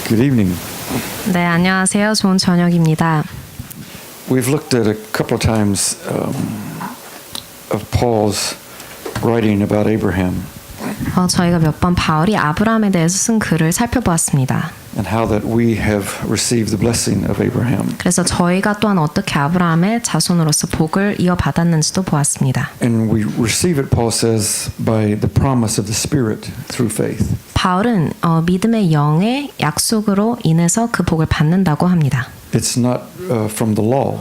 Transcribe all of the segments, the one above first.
Good evening. 네, 안녕하세요. 좋은 저녁입니다. We've looked at a couple of times of Paul's writing about Abraham 저희가 몇 번 바울이 아브라함에 대해서 쓴 글을 살펴보았습니다. and how that we have received the blessing of Abraham. 그래서 저희가 또한 어떻게 아브라함의 자손으로서 복을 이어받았는지도 보았습니다. And we receive it, Paul says, by the promise of the Spirit through faith. 바울은 믿음의 영의 약속으로 인해서 그 복을 받는다고 합니다. It's not from the law.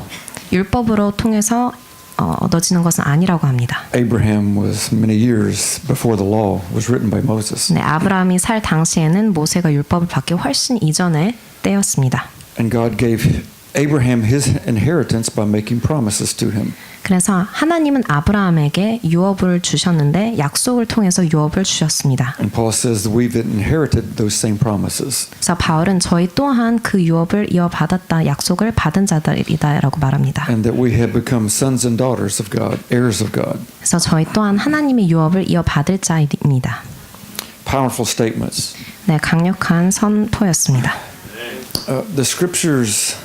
율법으로 통해서 얻어지는 것은 아니라고 합니다. Abraham was many years before the law was written by Moses. 네, 아브라함이 살 당시에는 모세가 율법을 받기 훨씬 이전의 때였습니다. And God gave Abraham his inheritance by making promises to him. 그래서 하나님은 아브라함에게 유업을 주셨는데 약속을 통해서 유업을 주셨습니다. And Paul says that we've inherited those same promises. 그래서 바울은 저희 또한 그 유업을 이어받았다, 약속을 받은 자들이다라고 말합니다. And that we have become sons and daughters of God, heirs of God. 그래서 저희 또한 하나님의 유업을 이어받을 자입니다. Powerful statements. 네, 강력한 선포였습니다. The scriptures,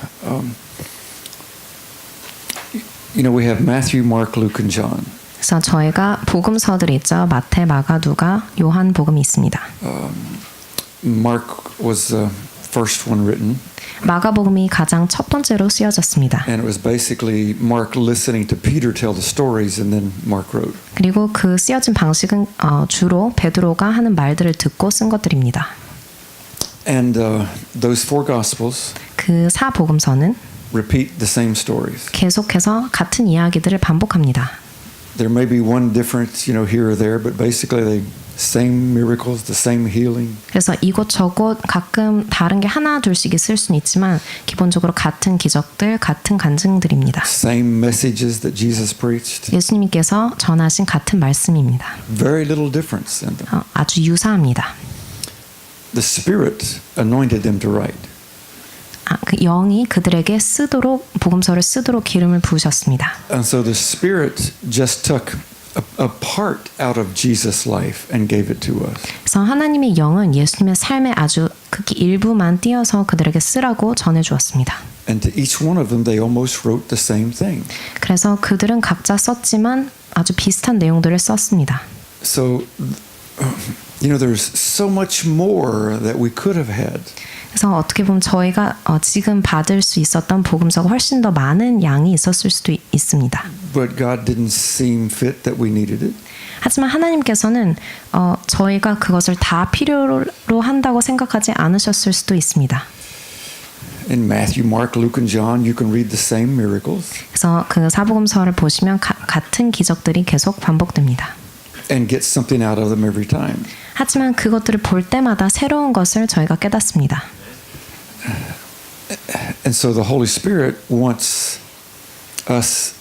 we have Matthew, Mark, Luke, and John. 그래서 저희가 복음서들이 있죠. 마태, 마가, 누가, 요한 복음이 있습니다. Mark was the first one written. 마가복음이 가장 첫 번째로 쓰여졌습니다. And it was basically Mark listening to Peter tell the stories and then Mark wrote. 그리고 그 쓰여진 방식은 주로 베드로가 하는 말들을 듣고 쓴 것들입니다. And those four gospels 그 사복음서는 repeat the same stories. 계속해서 같은 이야기들을 반복합니다. There may be one difference, here or there, but basically they same miracles, the same healing. 그래서 이곳저곳 가끔 다른 게 하나 둘씩 있을 수는 있지만 기본적으로 같은 기적들, 같은 간증들입니다. Same messages that Jesus preached. 예수님께서 전하신 같은 말씀입니다. Very little difference in them. 아주 유사합니다. The Spirit anointed them to write. 그 영이 그들에게 복음서를 쓰도록 기름을 부으셨습니다. And so the Spirit just took a part out of Jesus' life and gave it to us. 그래서 하나님의 영은 예수님의 삶의 아주 극히 일부만 띄어서 그들에게 쓰라고 전해 주었습니다. And to each one of them they almost wrote the same thing. 그래서 그들은 각자 썼지만 아주 비슷한 내용들을 썼습니다. So there's so much more that we could have had. 그래서 어떻게 보면 저희가 지금 받을 수 있었던 복음서가 훨씬 더 많은 양이 있었을 수도 있습니다. But God didn't seem fit that we needed it. 하지만 하나님께서는 저희가 그것을 다 필요로 한다고 생각하지 않으셨을 수도 있습니다. In Matthew, Mark, Luke, and John, you can read the same miracles. 그래서 그 사복음서를 보시면 같은 기적들이 계속 반복됩니다. And get something out of them every time. 하지만 그것들을 볼 때마다 새로운 것을 저희가 깨닫습니다. And so the Holy Spirit wants us.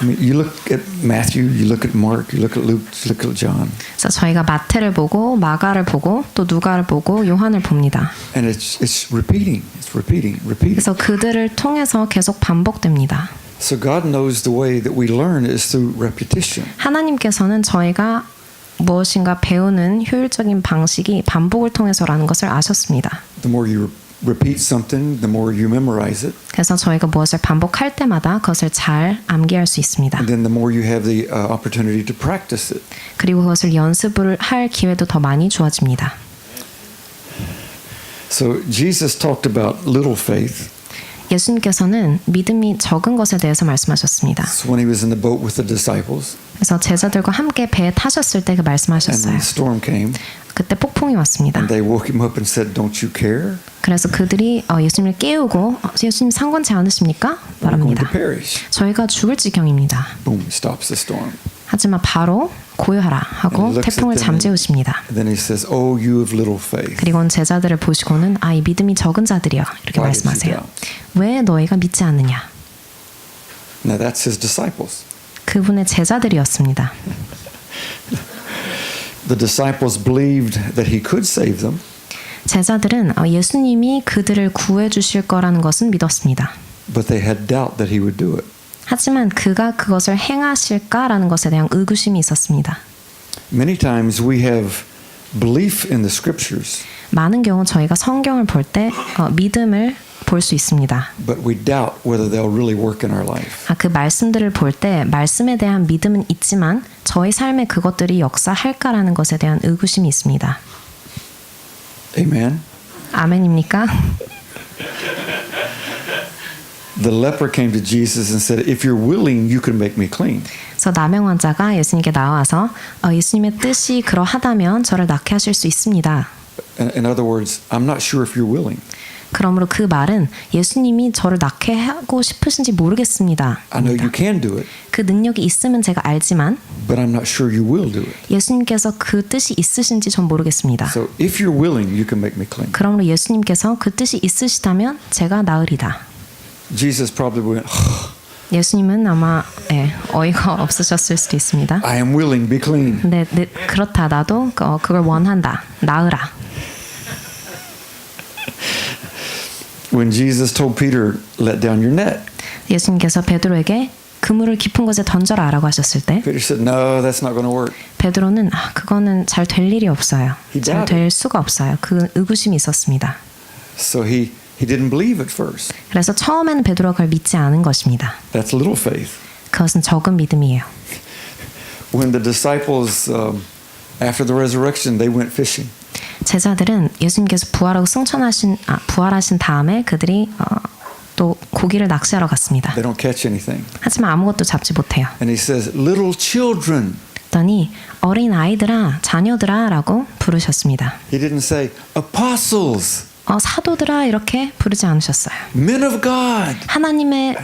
You look at Matthew, you look at Mark, you look at Luke, you look at John. 그래서 저희가 마태를 보고 마가를 보고 또 누가를 보고 요한을 봅니다. And it's repeating. It's repeating. 그래서 그들을 통해서 계속 반복됩니다. So God knows the way that we learn is through repetition. 하나님께서는 저희가 무엇인가 배우는 효율적인 방식이 반복을 통해서라는 것을 아셨습니다. The more you repeat something, the more you memorize it. 그래서 저희가 무엇을 반복할 때마다 그것을 잘 암기할 수 있습니다. And then the more you have the opportunity to practice it. 그리고 그것을 연습을 할 기회도 더 많이 주어집니다. So Jesus talked about little faith. 예수님께서는 믿음이 적은 것에 대해서 말씀하셨습니다. So when he was in the boat with the disciples. 그래서 제자들과 함께 배에 타셨을 때 그 말씀하셨어요. And the storm came. 그때 폭풍이 왔습니다. And they woke him up and said, "Don't you care?" 그래서 그들이 예수님을 깨우고 예수님 상관치 않으십니까? 말합니다. 저희가 죽을 지경입니다. Boom, stops the storm. 하지만 바로 고요하라 하고 태풍을 잠재우십니다. Then he says, "Oh, you of little faith." 그리고는 제자들을 보시고는 이 믿음이 적은 자들이여 이렇게 말씀하세요. 왜 너희가 믿지 않느냐? Now that's his disciples. 그분의 제자들이었습니다. The disciples believed that he could save them. 제자들은 예수님이 그들을 구해 주실 거라는 것은 믿었습니다. But they had doubt that he would do it. 하지만 그가 그것을 행하실까라는 것에 대한 의구심이 있었습니다. Many times we have belief in the scriptures, 많은 경우 저희가 성경을 볼 때 믿음을 볼 수 있습니다. but we doubt whether they'll really work in our life. 그 말씀들을 볼 때 말씀에 대한 믿음은 있지만 저희 삶에 그것들이 역사할까라는 것에 대한 의구심이 있습니다. Amen. 아멘입니까? The leper came to Jesus and said, "If you're willing, you can make me clean." 그래서 나병 환자가 예수님께 나와서 예수님의 뜻이 그러하다면 저를 낫게 하실 수 있습니다. In other words, I'm not sure if you're willing. 그러므로 그 말은 예수님이 저를 낫게 하고 싶으신지 모르겠습니다. I know you can do it, 그 능력이 있으면 제가 알지만 but I'm not sure you will do it. 예수님께서 그 뜻이 있으신지 전 모르겠습니다. So if you're willing, you can make me clean. 그러므로 예수님께서 그 뜻이 있으시다면 제가 나으리다. Jesus probably went, 예수님은 아마 어이가 없으셨을 수도 있습니다. I am willing, be clean. 네, 그렇다 나도 그걸 원한다. 나으라. When Jesus told Peter, let down your net, 예수님께서 베드로에게 그물을 깊은 곳에 던져라라고 하셨을 때 Peter said, no, that's not going to work. 베드로는 그거는 잘 될 일이 없어요. He 잘 doubted. 될 수가 없어요. 그 의구심이 있었습니다. So he didn't believe at first. 그래서 처음에는 베드로가 그걸 믿지 않은 것입니다. That's little faith. 그것은 적은 믿음이에요. When the disciples, after the resurrection, they went fishing. 제자들은 예수님께서 부활하신 다음에 그들이 또 고기를 낚시하러 갔습니다. They don't catch anything. 하지만 아무것도 잡지 못해요. And he says, little children. 그랬더니 어린 아이들아, 자녀들아라고 부르셨습니다. He didn't say, apostles, 사도들아 이렇게 부르지 않으셨어요. men of God, 하나님의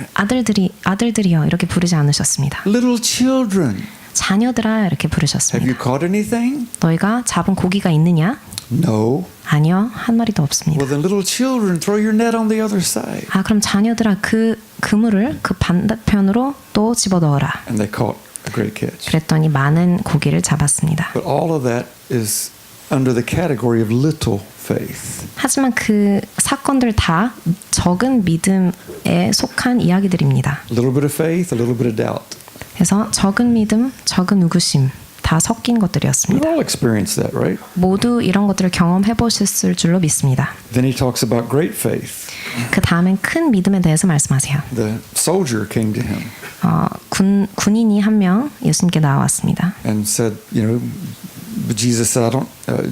아들들이여 이렇게 부르지 않으셨습니다. little children. 자녀들아 이렇게 Have 부르셨습니다. you caught anything? 너희가 잡은 고기가 있느냐? No. 아니요, 한 마리도 없습니다. Well, then little children, throw your net on the other side. 그럼 자녀들아 그 그물을 그 반대편으로 또 집어넣어라. And they caught a great catch. 그랬더니 많은 고기를 잡았습니다. But all of that is under the category of little faith. 하지만 그 사건들 다 적은 믿음에 속한 이야기들입니다. A little bit of faith, a little bit of doubt. 그래서 적은 믿음, 적은 의구심 다 섞인 We've 것들이었습니다. all experienced that, right? 모두 이런 것들을 경험해 보셨을 줄로 믿습니다. Then he talks about great faith. 그 다음엔 큰 믿음에 대해서 말씀하세요. The soldier came to him 군인이 한 명 예수님께 나왔습니다. and said, but Jesus said,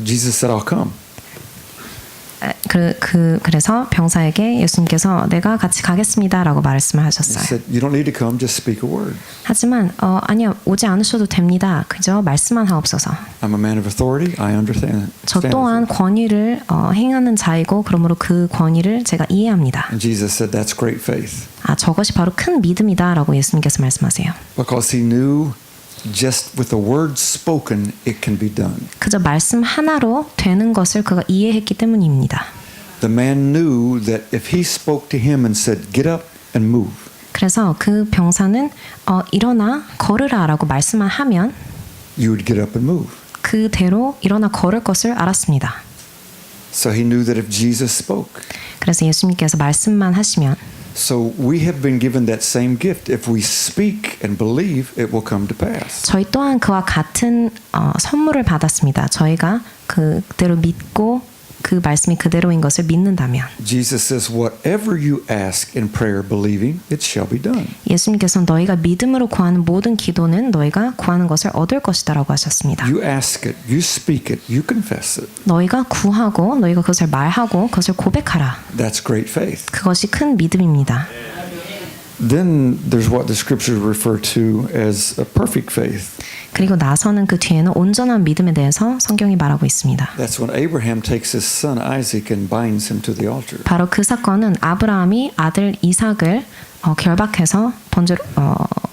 Jesus said, I'll come. 그래서 병사에게 예수님께서 내가 같이 가겠습니다라고 말씀을 He 하셨어요. said, you don't need to come, just speak a word. 하지만 아니요 오지 않으셔도 됩니다. 그저 말씀만 하옵소서. I'm a man of authority. I understand. 저 또한 권위를 행하는 자이고 그러므로 그 권위를 제가 이해합니다. And Jesus said, that's great faith. 저것이 바로 큰 믿음이다라고 예수님께서 말씀하세요. Because he knew just with the word spoken, it can be done. 그저 말씀 하나로 되는 것을 그가 이해했기 때문입니다. The man knew that if he spoke to him and said, get up and move, 그래서 그 병사는 일어나 걸으라라고 말씀만 하면 you would get up and move. 그대로 일어나 걸을 것을 알았습니다. So he knew that if Jesus spoke. 그래서 예수님께서 말씀만 하시면 So we have been given that same gift. If we speak and believe, it will come to pass. 저희 또한 그와 같은 선물을 받았습니다. 저희가 그대로 믿고 그 말씀이 그대로인 것을 믿는다면 Jesus says, whatever you ask in prayer believing, it shall be done. 예수님께서는 너희가 믿음으로 구하는 모든 기도는 너희가 구하는 것을 얻을 것이다라고 하셨습니다. You ask it, you speak it, you confess it. 너희가 구하고 너희가 그것을 말하고 그것을 고백하라. That's great faith. 그것이 큰 믿음입니다. Then there's what the scriptures refer to as a perfect faith. 그리고 나서는 그 뒤에는 온전한 믿음에 대해서 성경이 말하고 있습니다. That's when Abraham takes his son Isaac and binds him to the altar. 바로 그 사건은 아브라함이 아들 이삭을 결박해서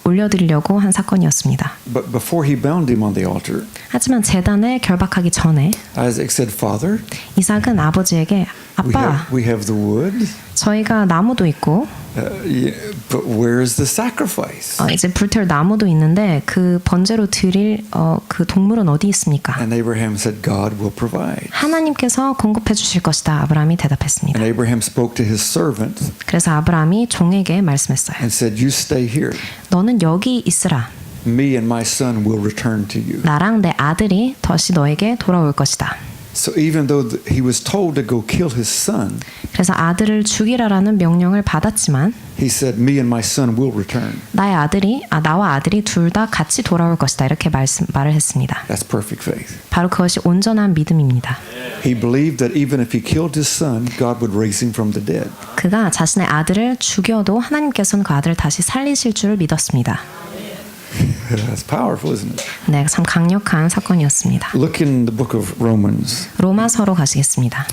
올려드리려고 한 사건이었습니다. But before he bound him on the altar, 하지만 제단에 결박하기 전에 Isaac said, Father, 이삭은 아버지에게 아빠 we have the wood, 저희가 나무도 있고 But where is the sacrifice? 이제 불태울 나무도 있는데 그 번제로 드릴 그 동물은 어디 있습니까? And Abraham said, God will provide. 하나님께서 공급해 주실 것이다. 아브라함이 대답했습니다. And Abraham spoke to his servant 그래서 아브라함이 종에게 말씀했어요. and said, You stay here. 너는 여기 있으라. Me and my son will return to you. 나랑 내 아들이 다시 너에게 돌아올 것이다. So even though he was told to go kill his son, 그래서 아들을 죽이라라는 명령을 받았지만 he said, Me and my son will return. 나와 아들이 둘 다 같이 돌아올 것이다. 이렇게 말을 했습니다. That's perfect faith. 바로 그것이 온전한 믿음입니다. He believed that even if he killed his son, God would raise him from the dead. 그가 자신의 아들을 죽여도 하나님께서는 그 아들을 다시 살리실 줄을 믿었습니다. That's powerful, isn't it? 네, 참 강력한 사건이었습니다. Look in the book of Romans. 로마서로 가시겠습니다.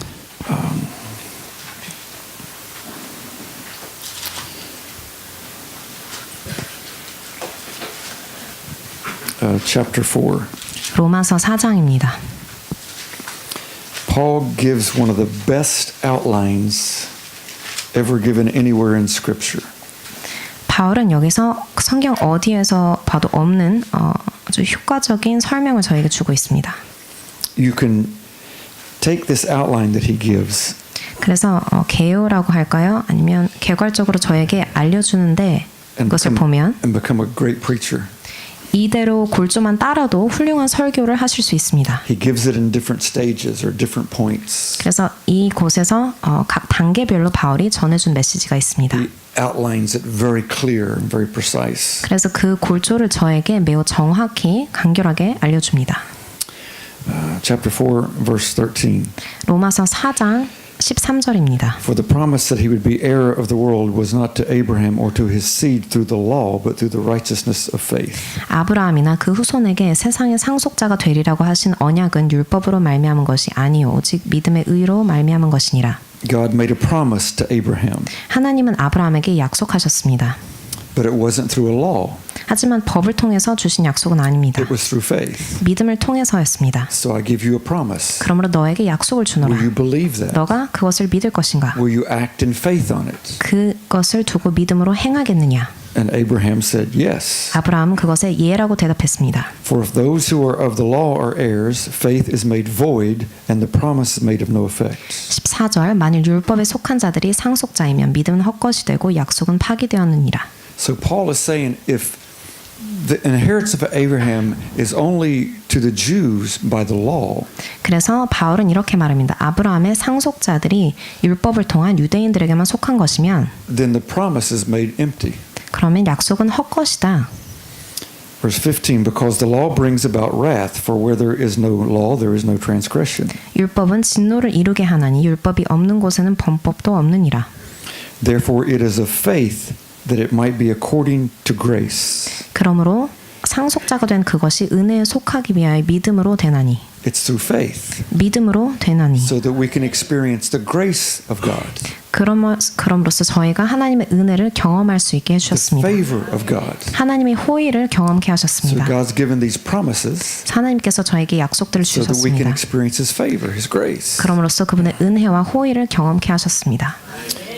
Chapter 4. 로마서 4장입니다. Paul gives one of the best outlines ever given anywhere in Scripture. 바울은 여기서 성경 어디에서 봐도 없는 아주 효과적인 설명을 저에게 주고 있습니다. You can take this outline that he gives 그래서 개요라고 할까요? 아니면 개괄적으로 저에게 알려주는데 그것을 보면 and become a great preacher. 이대로 골조만 따라도 훌륭한 설교를 하실 수 있습니다. He gives it in different stages or different points. 그래서 이곳에서 각 단계별로 바울이 전해준 메시지가 있습니다. He outlines it very clear and very precise. 그래서 그 골조를 저에게 매우 정확히 간결하게 알려줍니다. Chapter 4, verse 13. 로마서 4장 13절입니다. For the promise that he would be heir of the world was not to Abraham or to his seed through the law, but through the righteousness of faith. 아브라함이나 그 후손에게 세상의 상속자가 되리라고 하신 언약은 율법으로 말미암은 것이 아니요 오직 믿음의 의로 말미암은 것이니라. God made a promise to Abraham, 하나님은 아브라함에게 약속하셨습니다. but it wasn't through a law. 하지만 법을 통해서 주신 약속은 아닙니다. It was through faith. 믿음을 통해서였습니다. So I give you a promise. 그러므로 너에게 약속을 주노라. Will you believe that? 너가 그것을 믿을 것인가? Will you act in faith on it? 그것을 두고 믿음으로 행하겠느냐? And Abraham said, Yes. 아브라함은 그것에 예라고 대답했습니다. For if those who are of the law are heirs, faith is made void, and the promise is made of no effect. 14절 만일 율법에 속한 자들이 상속자이면 믿음은 헛것이 되고 약속은 파기되었느니라. So Paul is saying if the inheritance of Abraham is only to the Jews by the law, 그래서 바울은 이렇게 말합니다. 아브라함의 상속자들이 율법을 통한 유대인들에게만 속한 것이면 then the promise is made empty. 그러면 약속은 헛것이다. Verse 15, because the law brings about wrath, for where there is no law, there is no transgression. 율법은 진노를 이루게 하나니 율법이 없는 곳에는 범법도 없느니라. Therefore it is of faith that it might be according to grace. 그러므로 상속자가 된 그것이 은혜에 속하기 위하여 믿음으로 되나니. It's through faith, 믿음으로 되나니. so that we can experience the grace of God, 그럼으로써 저희가 하나님의 은혜를 경험할 수 있게 the 해주셨습니다. favor of God. 하나님의 호의를 경험케 So 하셨습니다. God's given these promises 하나님께서 저에게 약속들을 so that we can 주셨습니다. experience His favor, His grace, 그럼으로써 그분의 은혜와 호의를 경험케 하셨습니다.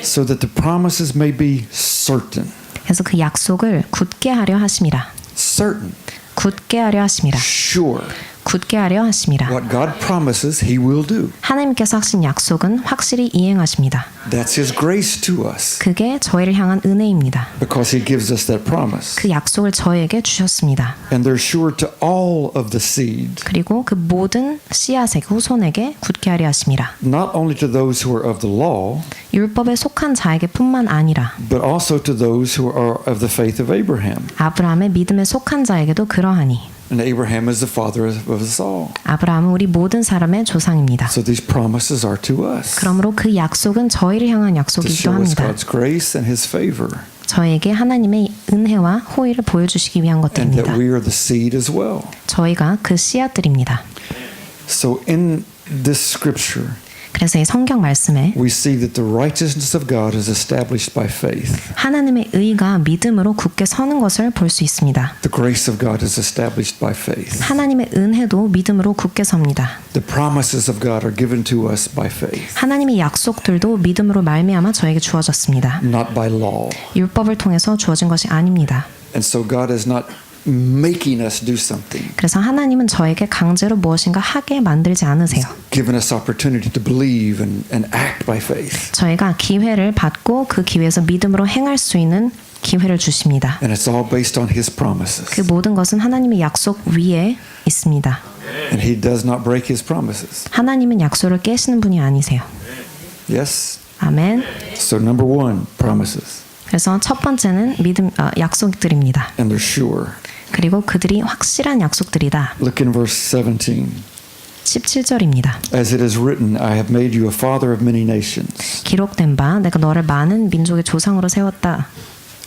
so that the promises may be certain. 그래서 그 약속을 굳게 하려 하심이라. Certain, 굳게 하려 하심이라. sure. 굳게 하려 하심이라. What God promises, He will do. 하나님께서 하신 약속은 확실히 이행하십니다. That's His grace to us 그게 저희를 향한 은혜입니다. because He gives us that promise. 그 약속을 저에게 주셨습니다. And they're sure to all of the seed, 그리고 그 모든 씨앗의 후손에게 굳게 하려 하심이라. not only to those who are of the law, 율법에 속한 자에게뿐만 아니라 but also to those who are of the faith of Abraham. 아브라함의 믿음에 속한 자에게도 그러하니. And Abraham is the father of us all. 아브라함은 우리 모든 사람의 조상입니다. So these promises are to us 그러므로 그 약속은 저희를 향한 to 약속이기도 show us 합니다. God's grace and His favor, 저에게 하나님의 은혜와 호의를 보여주시기 위한 and 것들입니다. that we are the seed as well. 저희가 그 씨앗들입니다. So in this scripture, 그래서 이 성경 말씀에 we see that the righteousness of God is established by faith. 하나님의 의가 믿음으로 굳게 서는 것을 볼 수 있습니다. The grace of God is established by faith. 하나님의 은혜도 믿음으로 굳게 섭니다. The promises of God are given to us by faith, 하나님의 약속들도 믿음으로 말미암아 저에게 주어졌습니다. not by law. 율법을 통해서 주어진 것이 아닙니다. And so God is not making us do something. 그래서 하나님은 저에게 강제로 무엇인가 하게 만들지 않으세요. Given us opportunity to believe and act by faith. 저희가 기회를 받고 그 기회에서 믿음으로 행할 수 있는 기회를 주십니다. And it's all based on His 그 promises. 모든 것은 하나님의 약속 위에 있습니다. And He does not break His promises. 하나님은 약속을 깨시는 분이 아니세요. Yes? 아멘. So number one, promises. 그래서 첫 번째는 약속들입니다. And they're sure. 그리고 그들이 확실한 약속들이다. Look in verse 17. 17절입니다. As it is written, I have made you a father of many nations, 기록된 바 내가 너를 많은 민족의 조상으로 세웠다.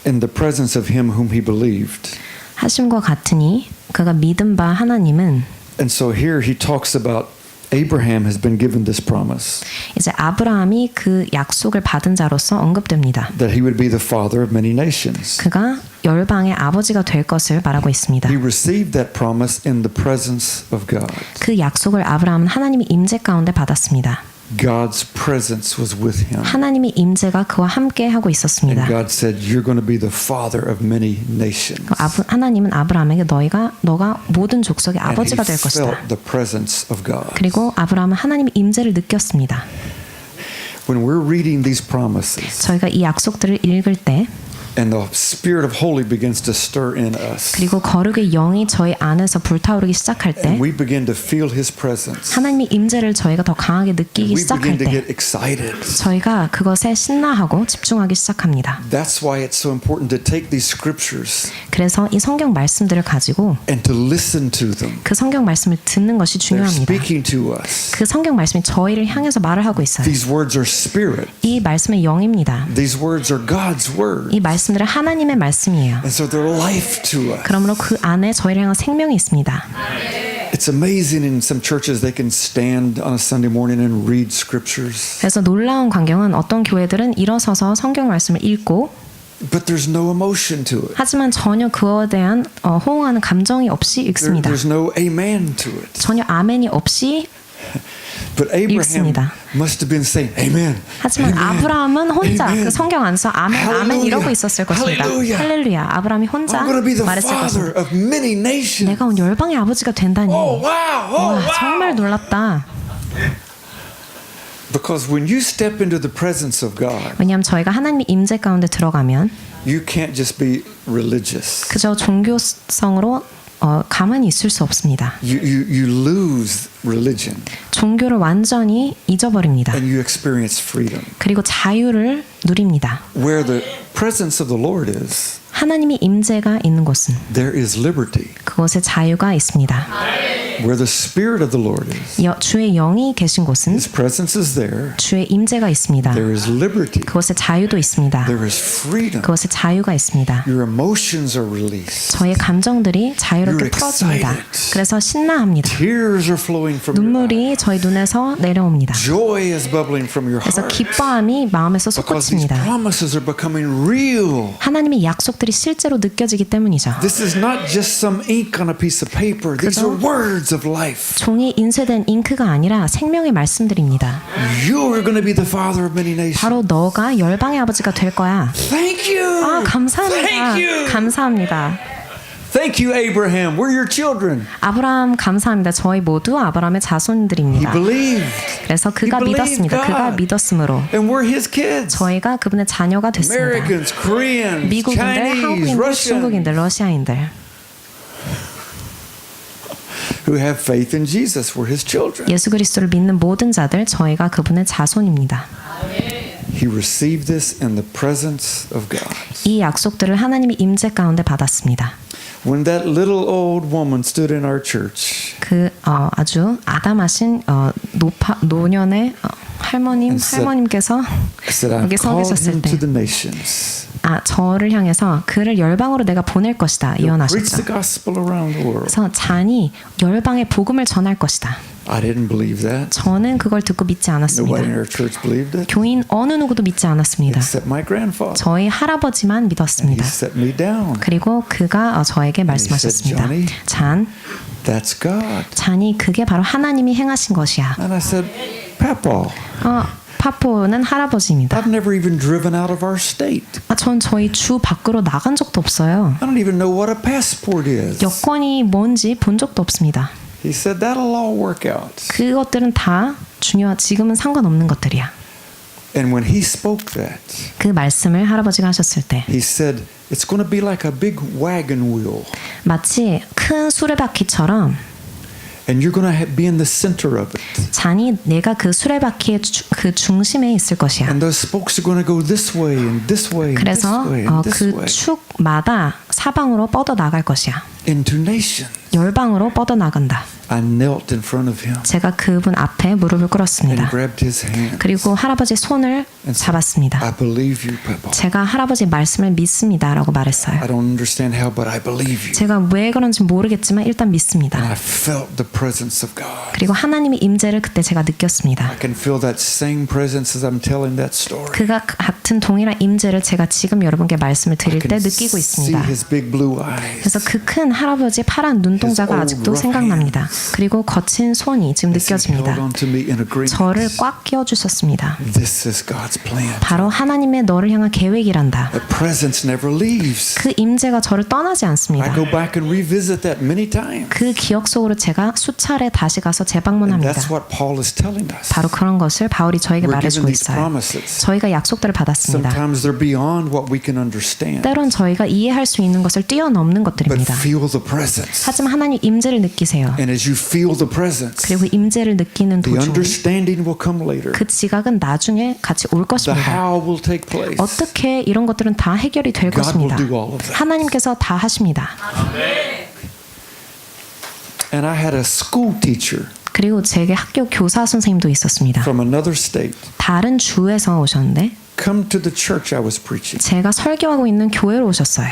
in the presence of him whom he believed. 하심과 같으니 그가 믿은 바 하나님은 And so here he talks about Abraham has been given this promise 이제 아브라함이 그 약속을 받은 자로서 언급됩니다. that he would be the father of many nations. 그가 열방의 아버지가 될 것을 말하고 있습니다. He received that promise in the presence of God. 그 약속을 아브라함은 하나님의 임재 가운데 받았습니다. God's presence was with him. 하나님의 임재가 그와 함께 하고 And 있었습니다. God said, you're going to be the father of many nations. 하나님은 아브라함에게 너가 모든 족속의 And he 아버지가 될 것이다. felt the presence of God. 그리고 아브라함은 하나님의 임재를 느꼈습니다. When we're reading these promises 저희가 이 약속들을 읽을 때 and the Spirit of Holy begins to stir in us 그리고 거룩의 영이 저희 안에서 불타오르기 시작할 때 and we begin to feel His presence, 하나님의 임재를 저희가 더 강하게 느끼기 we 시작할 begin to 때 get excited. 저희가 그것에 신나하고 집중하기 시작합니다. That's why it's so important to take these scriptures 그래서 이 성경 말씀들을 가지고 and to listen to them. 그 성경 말씀을 듣는 것이 They're 중요합니다. speaking to us. 그 성경 말씀이 저희를 향해서 말을 하고 있어요. These words are spirit. 이 말씀의 영입니다. These words are God's word. 이 말씀들은 하나님의 말씀이에요. And so they're life to us. 그러므로 그 안에 저희를 향한 생명이 있습니다. It's amazing in some churches they can stand on a Sunday morning and read scriptures. 그래서 놀라운 광경은 어떤 교회들은 일어서서 성경 말씀을 읽고 But there's no emotion to it. 하지만 전혀 그거에 대한 호응하는 감정이 없이 읽습니다. There's no amen to it. 전혀 아멘이 없이 But Abraham 읽습니다. must have been saying amen. 하지만 amen, 아브라함은 혼자 amen. 그 성경 안에서 아멘 아멘 Hallelujah. 이러고 있었을 것입니다. Hallelujah. 할렐루야. 아브라함이 혼자 I'm going to be the 말했을 father 것입니다. of many nations. 내가 온 열방의 아버지가 된다니. Oh wow! Oh 와, wow! 정말 놀랍다. Because when you step into the presence of God, 왜냐하면 저희가 하나님의 임재 가운데 들어가면 you can't just be religious. 그저 종교성으로 가만히 있을 수 없습니다. You lose religion 종교를 완전히 잊어버립니다. and you experience freedom. 그리고 자유를 누립니다. Where the presence of the Lord is, 하나님의 임재가 있는 곳은 there is liberty. 그곳에 자유가 있습니다. Where the Spirit of the Lord is, 주의 영이 계신 곳은 His presence is there. 주의 임재가 있습니다. There is liberty. 그곳에 자유도 있습니다. There is freedom. 그곳에 자유가 있습니다. Your emotions are released. 저의 감정들이 자유롭게 You're 풀어집니다. excited. 그래서 신나합니다. Tears are flowing from your 눈물이 저희 눈에서 내려옵니다. Joy is bubbling from your 그래서 heart. 기뻐함이 마음에서 Because these 솟구칩니다. promises are becoming real. 하나님의 약속들이 실제로 느껴지기 때문이죠. This is not just some ink on a piece of paper. These are words of life. 종이 인쇄된 잉크가 아니라 생명의 말씀들입니다. You are going to be the father of many nations. 바로 너가 열방의 아버지가 될 거야. Thank you. 아, 감사합니다. Thank you. 감사합니다. Thank you, Abraham. We're your children. 아브라함 감사합니다. 저희 모두 아브라함의 He 자손들입니다. believed. 그래서 그가 He believed 믿었습니다. God. 그가 믿었으므로 And we're his kids. 저희가 그분의 자녀가 됐습니다. Americans, Koreans, 미국인들, Chinese, 한국인들, Russian, 중국인들, 러시아인들 who have faith in Jesus. We're his children. 예수 그리스도를 믿는 모든 자들 저희가 그분의 자손입니다. He received this in the presence of God. 이 약속들을 하나님의 임재 가운데 받았습니다. When that little old woman stood in our church 그 아주 아담하신 노년의 And said, 할머님께서 said, I've 여기 서 called 계셨을 him 때 to the nations. 저를 향해서 그를 열방으로 내가 보낼 것이다 Preach the 예언하셨죠. gospel around the world. 그래서 잔이 열방에 복음을 전할 것이다. I didn't believe that. 저는 그걸 듣고 믿지 않았습니다. Nobody in our church believed it 교인 어느 누구도 믿지 않았습니다. except my grandfather. 저희 할아버지만 And he 믿었습니다. set me down. 그리고 그가 저에게 말씀하셨습니다. Johnny, 잔, That's God. 잔이 그게 바로 하나님이 행하신 것이야. And I said, Papa, 파포는 할아버지입니다. I've never even driven out of our state. 전 저희 주 밖으로 나간 적도 없어요. I don't even know what a passport is. 여권이 뭔지 본 적도 없습니다. He said, that'll all work out. 그것들은 다 지금은 상관없는 것들이야. And when he spoke that, 그 말씀을 할아버지가 하셨을 때 he said, it's going to be like a big wagon wheel. 마치 큰 수레바퀴처럼 And you're going to be in the center of it. 잔이 내가 그 수레바퀴의 그 중심에 있을 것이야. And those spokes are going to go this way and this way and this 그래서 way and this 그 way. 축마다 사방으로 뻗어 나갈 것이야. Into nations. 열방으로 뻗어 나간다. I knelt in front of him 제가 그분 앞에 무릎을 and 꿇었습니다. grabbed his hand. 그리고 할아버지 손을 잡았습니다. I believe you, Papa. 제가 할아버지 말씀을 믿습니다라고 말했어요. I don't understand how, but I believe you. 제가 왜 그런지 모르겠지만 일단 And 믿습니다. I felt the presence of God. 그리고 하나님의 임재를 그때 제가 느꼈습니다. I can feel that same presence as I'm telling that story. 그가 같은 동일한 임재를 제가 지금 여러분께 말씀을 I 드릴 때 can 느끼고 see 있습니다. his big blue eyes. 그래서 그 큰 할아버지의 파란 눈동자가 His 아직도 old 생각납니다. 그리고 거친 손이 지금 As he held 느껴집니다. on to me in agreement. 저를 꽉 끼워주셨습니다. This is God's plan. 바로 하나님의 너를 향한 계획이란다. The presence never leaves. 그 임재가 저를 떠나지 않습니다. I go back and revisit that many times. 그 기억 속으로 제가 수차례 다시 가서 And 재방문합니다. that's what Paul is telling us. 바로 그런 것을 바울이 저에게 We're given 말해주고 these 있어요. promises. 저희가 약속들을 받았습니다. Sometimes they're beyond what we can understand. 때론 저희가 이해할 수 있는 것을 뛰어넘는 But 것들입니다. feel the presence. 하지만 하나님 임재를 느끼세요. And as you feel the presence, 그리고 임재를 느끼는 the 도중 understanding will come later. 그 지각은 나중에 같이 올 The 것입니다. how will take place. 어떻게 이런 것들은 다 해결이 될 God 것입니다. will do all of that. 하나님께서 다 하십니다. And I had a school teacher 그리고 제게 학교 교사 선생님도 있었습니다. from another state 다른 주에서 오셨는데 come to the church I was preaching. 제가 설교하고 있는 교회로 오셨어요.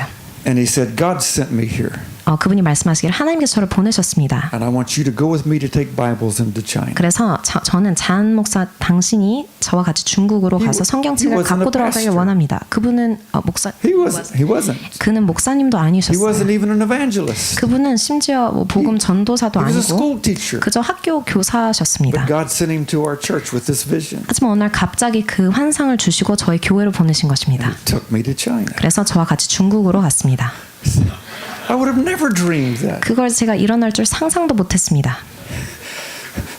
And he said, God sent me here. 그분이 말씀하시기를 하나님께서 저를 보내셨습니다. And I want you to go with me to take Bibles into China. 그래서 저는 잔 목사 당신이 저와 같이 중국으로 He 가서 wasn't 성경책을 a 갖고 들어가길 pastor. 원합니다. 그분은 목사 He wasn't. 그는 목사님도 He 아니셨어요. wasn't even an evangelist. 그분은 심지어 복음 전도사도 He was a 아니고 school teacher. 그저 학교 교사셨습니다. But God sent him to our church with this vision. 하지만 어느 날 갑자기 그 환상을 주시고 저희 교회로 보내신 것입니다. He took me to China. 그래서 저와 같이 중국으로 갔습니다. I would have never dreamed that. 그걸 제가 일어날 줄 상상도 못했습니다.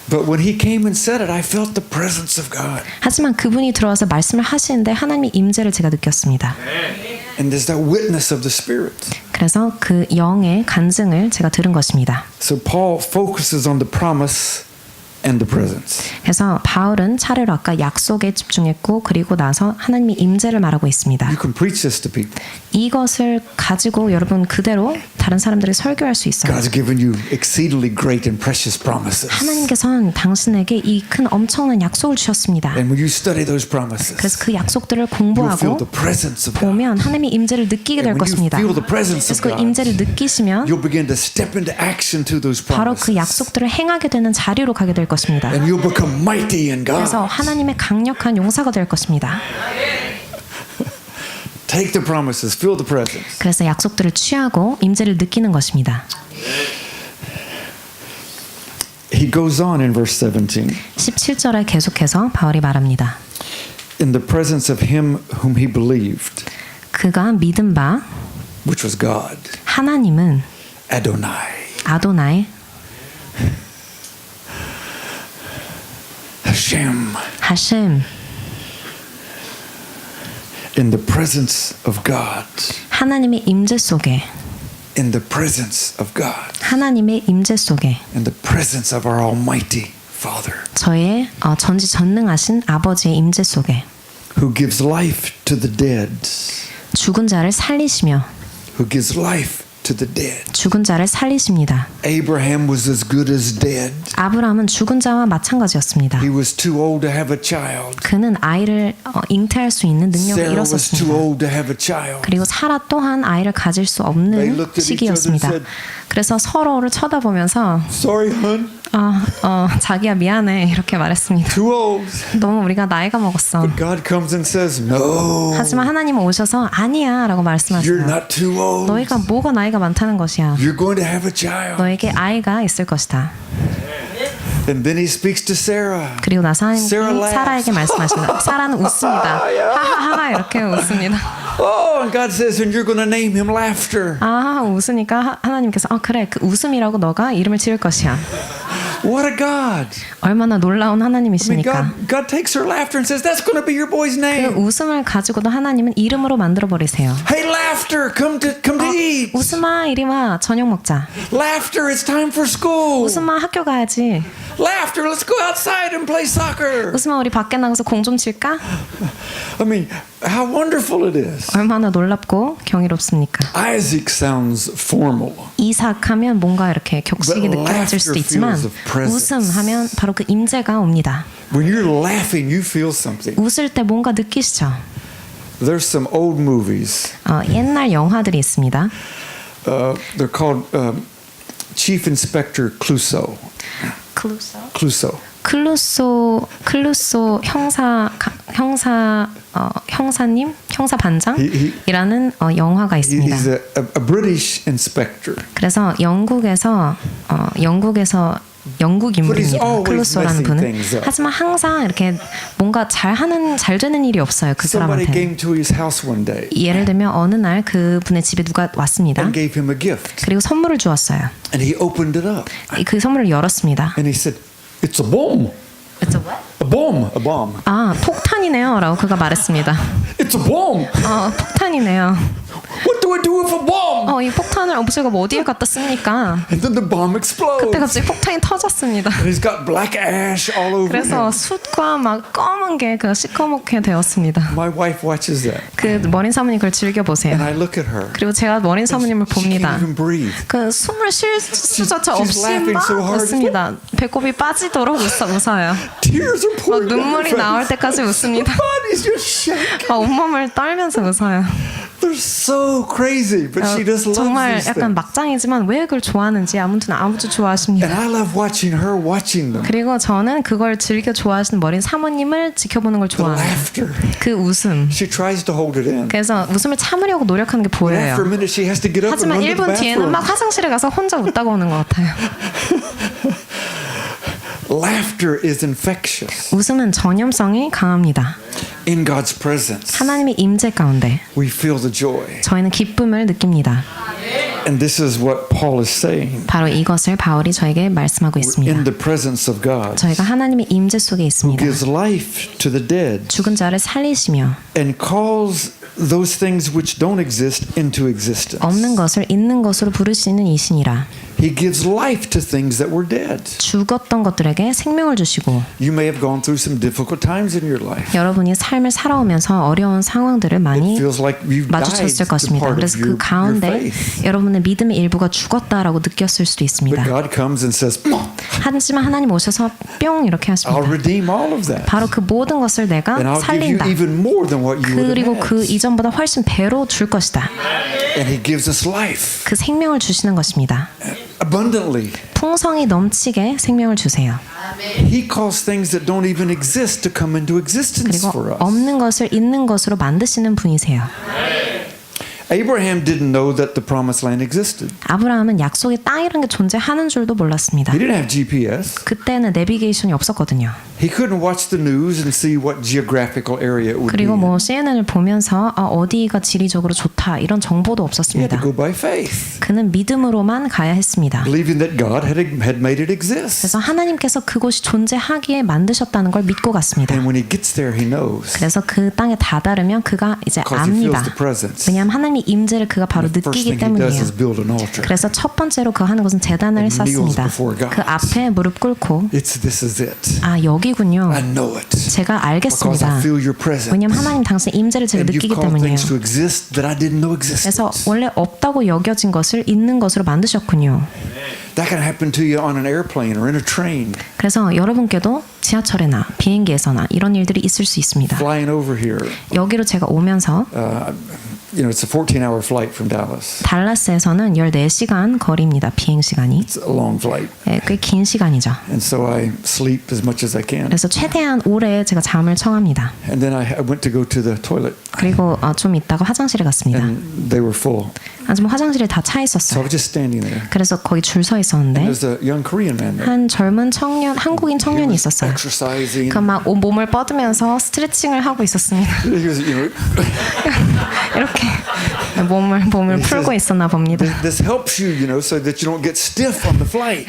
But when he came and said it, I felt the presence of God. 하지만 그분이 들어와서 말씀을 하시는데 하나님의 임재를 제가 느꼈습니다. And there's that witness of the Spirit. 그래서 그 영의 간증을 제가 들은 것입니다. So Paul focuses on the promise and the presence. 그래서 바울은 차례로 아까 약속에 집중했고 그리고 나서 하나님의 임재를 말하고 있습니다. You can preach this to people. 이것을 가지고 여러분 그대로 다른 사람들이 설교할 수 있어요. God's given you exceedingly great and precious promises. 하나님께서는 당신에게 이 큰 엄청난 약속을 주셨습니다. And when you study those promises, 그래서 그 약속들을 you'll feel 공부하고 the presence of God. 보면 하나님의 임재를 느끼게 될 And when you 것입니다. feel the presence 그래서 of 그 God, 임재를 느끼시면 you'll begin to step into action to those 바로 그 promises. 약속들을 행하게 되는 자리로 가게 될 것입니다. And you'll become mighty in 그래서 God. 하나님의 강력한 용사가 될 것입니다. Take the promises, feel the presence. 그래서 약속들을 취하고 임재를 느끼는 것입니다. He goes on in verse 17. 17절에 계속해서 바울이 말합니다. In the presence of him whom he believed, 그가 믿은 바 which was God, 하나님은 Adonai, 아도나이 Hashem. 하셈 In the presence of God, 하나님의 임재 속에 in the presence of God, 하나님의 임재 속에 in the presence of our Almighty Father, 저의 전지전능하신 아버지의 임재 속에 who gives life to the dead, 죽은 자를 살리시며 who gives life to the dead. 죽은 자를 살리십니다. Abraham was as good as dead. 아브라함은 죽은 자와 마찬가지였습니다. He was too old to have a child. 그는 아이를 잉태할 수 있는 능력을 Sarah was too 잃었었습니다. old to have a child. 그리고 사라 또한 아이를 가질 수 They 없는 looked at each 시기였습니다. other and 그래서 서로를 쳐다보면서 Sorry, hun. 자기야 미안해 이렇게 말했습니다. Too old. 너무 우리가 나이가 먹었어. But God comes and says, No. 하지만 하나님은 오셔서 아니야 라고 You're 말씀하세요. not too old. 너희가 뭐가 나이가 많다는 것이야. You're going to have a child. 너에게 아이가 있을 것이다. And then he speaks to Sarah. 그리고 나서 Sarah 하나님이 laughs. 사라에게 말씀하십니다. 사라는 웃습니다. 하하하 이렇게 웃습니다. Oh, and God says, and you're going to name him Laughter. 웃으니까 하나님께서 그래 그 웃음이라고 너가 이름을 지을 것이야. What a God. 얼마나 놀라운 I mean, 하나님이십니까? God takes her laughter and says, that's going to be your boy's 그 name. 웃음을 가지고도 하나님은 이름으로 만들어 버리세요. Hey, Laughter, come to eat. 웃음아 이리 와 저녁 먹자. Laughter, it's time for school. 웃음아 학교 가야지. Laughter, let's go outside and play soccer. 웃음아 우리 밖에 나가서 공 좀 칠까? I mean, how wonderful it is. 얼마나 놀랍고 경이롭습니까? Isaac sounds formal. 이삭하면 뭔가 이렇게 격식이 But 느껴질 수도 laughter 있지만 feels of presence. 웃음하면 바로 그 임재가 옵니다. When you're laughing, you feel something. 웃을 때 뭔가 느끼시죠? There's some old movies. 옛날 영화들이 있습니다. They're called Chief Inspector Clouseau. Clouseau. 클루소 형사님 형사 반장이라는 영화가 있습니다. He's a British inspector. 그래서 영국에서 영국 But he's 인물입니다. always 클루소라는 messing 분은. things up. 하지만 항상 이렇게 뭔가 잘 되는 일이 없어요. 그 Somebody 사람한테. came to his house one day 예를 들면 어느 날 그분의 집에 누가 왔습니다. and gave him a gift. 그리고 선물을 주었어요. And he opened it up. 그 선물을 열었습니다. And he said, It's a bomb. It's a what? A bomb. A bomb. 폭탄이네요. 라고 그가 말했습니다. It's a bomb. 폭탄이네요. What do I do with a bomb? 이 폭탄을 제가 뭐 어디에 갖다 씁니까? And then the bomb explodes. 그때 갑자기 폭탄이 터졌습니다. And he's got black ash all over 그래서 him. 숯과 막 검은 게 그 시커멓게 되었습니다. My wife watches that. 그 머린 사모님 그걸 즐겨 보세요. And I look at her. 그리고 제가 머린 사모님을 She can't 봅니다. even breathe. 그 숨을 쉴 수조차 she's 없이 laughing 막 so hard. 웃습니다. 배꼽이 빠지도록 웃어요. Tears are 막 pouring down 눈물이 her 나올 face. 때까지 웃습니다. Body's just shaking. 온몸을 떨면서 웃어요. They're so crazy, but she just loves 정말 these 약간 things. 막장이지만 왜 그걸 좋아하는지 아무도 좋아하십니다. And I love watching her watching them. 그리고 저는 그걸 즐겨 좋아하시는 머린 사모님을 지켜보는 걸 The 좋아합니다. laughter. 그 웃음. She tries to hold it in. 그래서 웃음을 참으려고 노력하는 게 But 보여요. after a minute, she has to get up and 하지만 run to the 1분 뒤에는 bathroom. 막 화장실에 가서 혼자 웃다가 오는 것 같아요. Laughter is infectious. 웃음은 전염성이 강합니다. In God's presence, 하나님의 임재 가운데 we feel the joy. 저희는 기쁨을 느낍니다. And this is what Paul is saying. 바로 이것을 바울이 저에게 말씀하고 We're 있습니다. in the presence of God, 저희가 하나님의 임재 속에 who 있습니다. gives life to the dead 죽은 자를 살리시며 and calls those things which don't exist into existence. 없는 것을 있는 것으로 부르시는 이신이라. He gives life to things that were dead. 죽었던 것들에게 생명을 주시고 You may have gone through some difficult times in your life. 여러분이 삶을 살아오면서 어려운 상황들을 It 많이 feels like you've died 마주쳤을 to 것입니다. part 그래서 of your 그 가운데 faith. 여러분의 믿음의 일부가 죽었다라고 느꼈을 수도 있습니다. But God comes and says, 하지만 하나님 오셔서 뿅 이렇게 I'll 하십니다. redeem all of that. 바로 그 모든 것을 내가 And I'll give you 살린다. even more than what you would 그리고 have 그 had. 이전보다 훨씬 배로 줄 것이다. And He gives us life 그 생명을 주시는 것입니다. abundantly. 풍성이 넘치게 생명을 주세요. He calls things that don't even exist to come into existence 그리고 for us. 없는 것을 있는 것으로 만드시는 분이세요. Abraham didn't know that the promised land existed. 아브라함은 약속의 땅이라는 게 존재하는 줄도 몰랐습니다. He didn't have GPS. 그때는 내비게이션이 없었거든요. He couldn't watch the news and see what geographical area it would be 그리고 in. 뭐 CNN을 보면서 어디가 지리적으로 좋다 이런 정보도 He had 없었습니다. to go by faith, 그는 믿음으로만 가야 했습니다. believing that God had made it exist. 그래서 하나님께서 그곳이 존재하기에 만드셨다는 걸 믿고 갔습니다. And when he gets there, he knows 그래서 그 땅에 다다르면 그가 이제 because he feels 압니다. the presence. 왜냐하면 하나님이 하나님의 임재를 그가 바로 The first 느끼기 thing he does 때문이에요. is build an altar. 그래서 첫 번째로 그 하는 것은 재단을 And kneels 쌓습니다. before God. 그 앞에 무릎 꿇고 This is it. 아 여기군요. I know it. 제가 Because I 알겠습니다. feel your presence. 왜냐하면 하나님 당신의 임재를 제가 And you've 느끼기 called 때문이에요. things to exist that I didn't know existed. 그래서 원래 없다고 여겨진 것을 있는 것으로 만드셨군요. That can happen to you on an airplane or in a train. 그래서 여러분께도 지하철에나 비행기에서나 이런 일들이 있을 수 있습니다. Flying over here. 여기로 제가 오면서 It's a 14-hour flight from Dallas. 달라스에서는 14시간 거리입니다. 비행 시간이. It's a long flight. 네, 꽤 긴 시간이죠. And so I sleep as much as I can. 그래서 최대한 오래 제가 잠을 청합니다. And then I went to go to the toilet. 그리고 좀 있다가 화장실에 갔습니다. And they were full. 하지만 화장실에 다 차 So I 있었어요. was just standing there. 그래서 거기 줄 서 And 있었는데 there's a young Korean man there. 한 젊은 청년, 한국인 청년이 있었어요. Exercising. 그 막 몸을 뻗으면서 스트레칭을 하고 있었습니다. He was, 이렇게 몸을 풀고 있었나 봅니다. this helps you, so that you don't get stiff on the flight.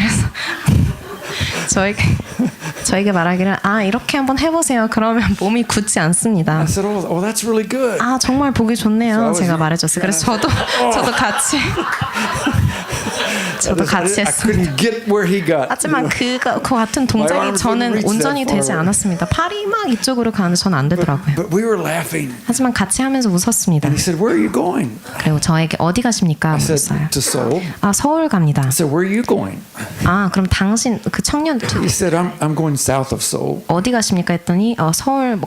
저에게 말하기를 이렇게 한번 해보세요. 그러면 몸이 굳지 않습니다. I said, oh, that's really good. 정말 보기 So I 좋네요. was 제가 말해줬어요. 그래서 저도 같이 I 했습니다. couldn't get where he got. 하지만 그 같은 동작이 저는 온전히 되지 않았습니다. 팔이 막 이쪽으로 가는 전 안 되더라고요. But we were laughing. 하지만 같이 하면서 웃었습니다. And he said, where are you going? 그리고 저에게 어디 가십니까? I 물었어요. said, to Seoul. 서울 갑니다. I said, where are you going? 그럼 당신 그 청년 He said, I'm going south of Seoul. 어디 가십니까? 했더니 서울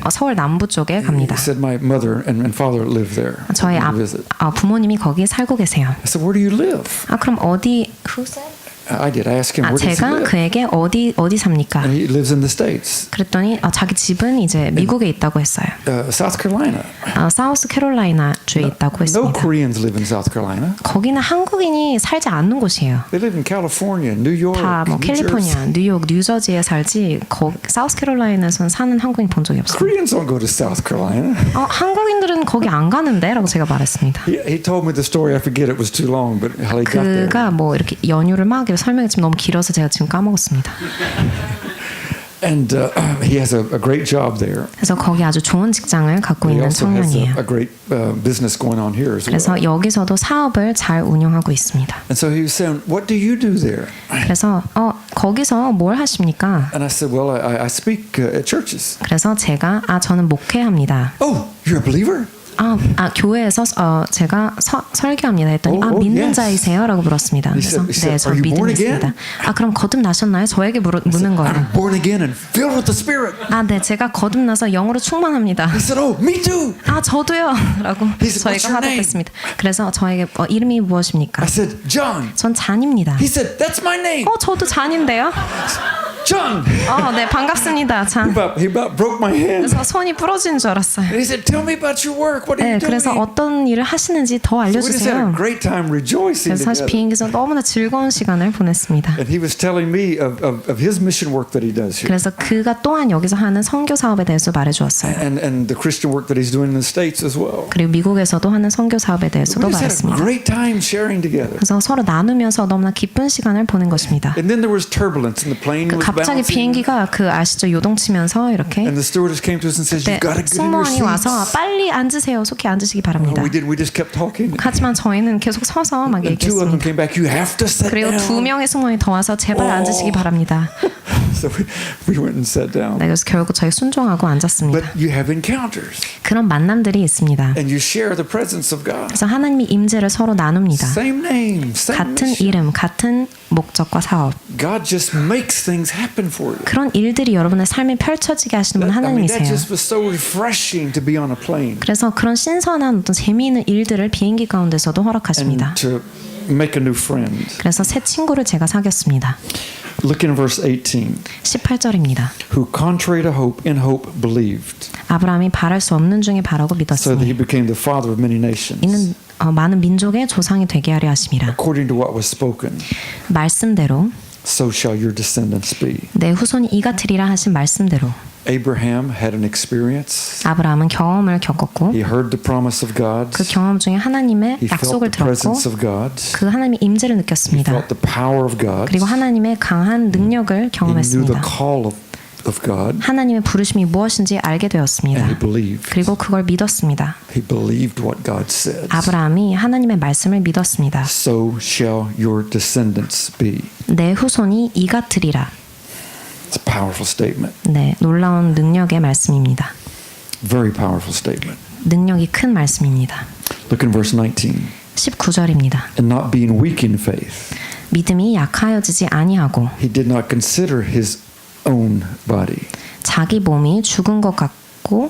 서울 남부 쪽에 갑니다. He said, my mother and father live there. 저희 visit. 부모님이 거기 살고 계세요. I said, where do you live? 그럼 어디? Who said? I did. I asked him, where does he 제가 live? 그에게 어디 삽니까? And he lives in the States. 그랬더니 자기 집은 이제 미국에 있다고 했어요. South Carolina. 사우스 캐롤라이나 주에 있다고 No 했습니다. Koreans live in South Carolina. 거기는 한국인이 살지 않는 곳이에요. They live in California, New York, 다 New 캘리포니아, Jersey. 뉴욕, 뉴저지에 살지 사우스 캐롤라이나에서는 사는 한국인 본 적이 없어요. Koreans don't go to South Carolina. 한국인들은 거기 안 가는데라고 제가 말했습니다. He told me the story. I forget it was too long, but how he got there. 그가 이렇게 연유를 막 설명했지만 너무 길어서 제가 지금 까먹었습니다. And he has a great job there. 그래서 거기 아주 좋은 직장을 갖고 He 있는 also has 청년이에요. a great business going on here as well. 그래서 여기서도 사업을 잘 운영하고 있습니다. And so he was saying, "What do you do there?" 그래서 거기서 뭘 하십니까? And I said, "Well, I speak at churches." 그래서 제가 저는 목회합니다. Oh, you're a believer? 교회에서 제가 설교합니다 했더니 믿는 yes. 자이세요라고 물었습니다. He 그래서 said, 네, 저 "Are you 믿음 born 있습니다. again?" 그럼 거듭나셨나요? 저에게 묻는 거예요. I'm born again and filled with the Spirit. 네, 제가 거듭나서 영으로 충만합니다. He said, "Oh, me too." 저도요. 라고 He said, "What's 저희가 your name?" 화답했습니다. 그래서 저에게 이름이 무엇입니까? I said, "John." 전 잔입니다. He said, "That's my name." 저도 잔인데요. John. 네, 반갑습니다. 잔. He about broke my hand. 그래서 손이 부러지는 줄 알았어요. And he said, "Tell me about your work. What are 네, you doing?" 그래서 어떤 일을 하시는지 더 We just had a 알려주세요. great time rejoicing 그래서 사실 together. 비행기에서 너무나 즐거운 시간을 보냈습니다. And he was telling me of his mission work that he does here. 그래서 그가 또한 여기서 하는 선교 사업에 대해서 말해주었어요. And the Christian work that he's doing in the States as well. 그리고 미국에서도 하는 선교 사업에 대해서도 We just had a 말했습니다. great time sharing together. 그래서 서로 나누면서 너무나 기쁜 시간을 보낸 것입니다. And then there was turbulence and the plane was 갑자기 bouncing. 비행기가 아시죠? 요동치면서 이렇게 And the stewardess came to us and says, 그때 "You've got to get in your 승무원이 와서 seats." 빨리 앉으세요. 속히 앉으시기 바랍니다. We did. We just kept talking. 하지만 저희는 계속 서서 막 And two of them 얘기했습니다. came back. You have to sit 그리고 down. 2명의 승무원이 더 와서 제발 앉으시기 바랍니다. So we went and sat down. 네, 그래서 결국 저희 순종하고 앉았습니다. But you have encounters 그런 만남들이 있습니다. and you share the presence of God. 그래서 하나님의 임재를 서로 나눕니다. Same name, same 같은 mission. 이름, 같은 목적과 사업. God just makes things happen for you. 그런 일들이 여러분의 삶에 펼쳐지게 하시는 분 That 하나님이세요. just was so refreshing to be on a plane 그래서 그런 신선한 어떤 재미있는 일들을 비행기 가운데서도 허락하십니다. and to make a new friend. 그래서 새 친구를 제가 사귀었습니다. Look in verse 18. 18절입니다. Who contrary to hope, in hope believed, 아브라함이 바랄 수 없는 중에 바라고 so that he 믿었으니 became the father of many nations, 이는 많은 민족의 조상이 되게 하려 하심이라. according to what was spoken. 말씀대로 So shall your descendants be. 내 후손이 이 같으리라 하신 말씀대로 Abraham had an experience. 아브라함은 경험을 겪었고 He heard the promise of God. 그 경험 중에 하나님의 He felt 약속을 the 들었고 presence of God. 그 하나님의 임재를 He 느꼈습니다. felt the power of God. 그리고 하나님의 강한 능력을 He knew the 경험했습니다. call of of God, 하나님의 부르심이 무엇인지 알게 and he 되었습니다. believed. 그리고 그걸 믿었습니다. He believed what God said. 아브라함이 하나님의 말씀을 믿었습니다. So shall your descendants be. 내 후손이 이 같으리라. It's a powerful statement. 네, 놀라운 능력의 말씀입니다. Very powerful statement. 능력이 큰 말씀입니다. Look in verse 19. 19절입니다. And not being weak in faith, 믿음이 약하여지지 아니하고 he did not consider his own body. 자기 몸이 죽은 것 같고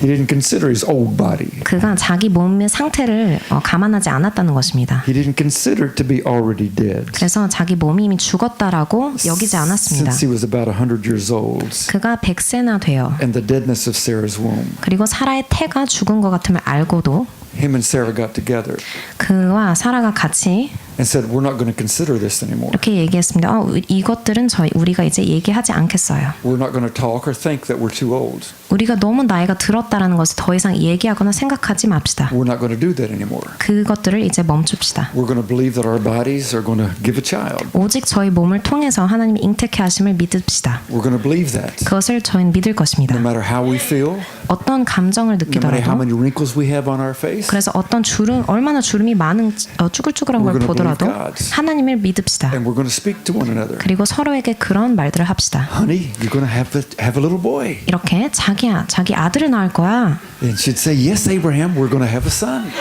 He didn't consider his old body. 그가 자기 몸의 상태를 감안하지 않았다는 것입니다. He didn't consider it to be already dead. 그래서 자기 몸이 이미 죽었다라고 여기지 않았습니다. Since he was about 100 years old, 그가 100세나 되어 and the deadness of Sarah's womb. 그리고 사라의 태가 죽은 것 같음을 알고도 Him and Sarah got together 그와 사라가 같이 and said, "We're not going to consider this anymore. 이렇게 얘기했습니다. 이것들은 우리가 이제 얘기하지 않겠어요. We're not going to talk or think that we're too old. 우리가 너무 나이가 들었다라는 것을 더 이상 얘기하거나 생각하지 맙시다. We're not going to do that anymore. 그것들을 이제 멈춥시다. We're going to believe that our bodies are going to give a child. 오직 저희 몸을 통해서 하나님이 잉태케 하심을 믿읍시다. We're going to believe that. 그것을 저희는 믿을 것입니다. No matter how we feel, 어떤 감정을 no matter how 느끼더라도 many wrinkles we have on our face, 그래서 어떤 얼마나 주름이 많은 쭈글쭈글한 We're 걸 gonna 보더라도 believe God. 하나님을 믿읍시다. and we're going to speak to one another. 그리고 서로에게 그런 말들을 합시다. Honey, you're going to have a little boy. 이렇게 자기야, 자기 아들을 낳을 거야. And she'd say, "Yes, Abraham, we're going to have a son."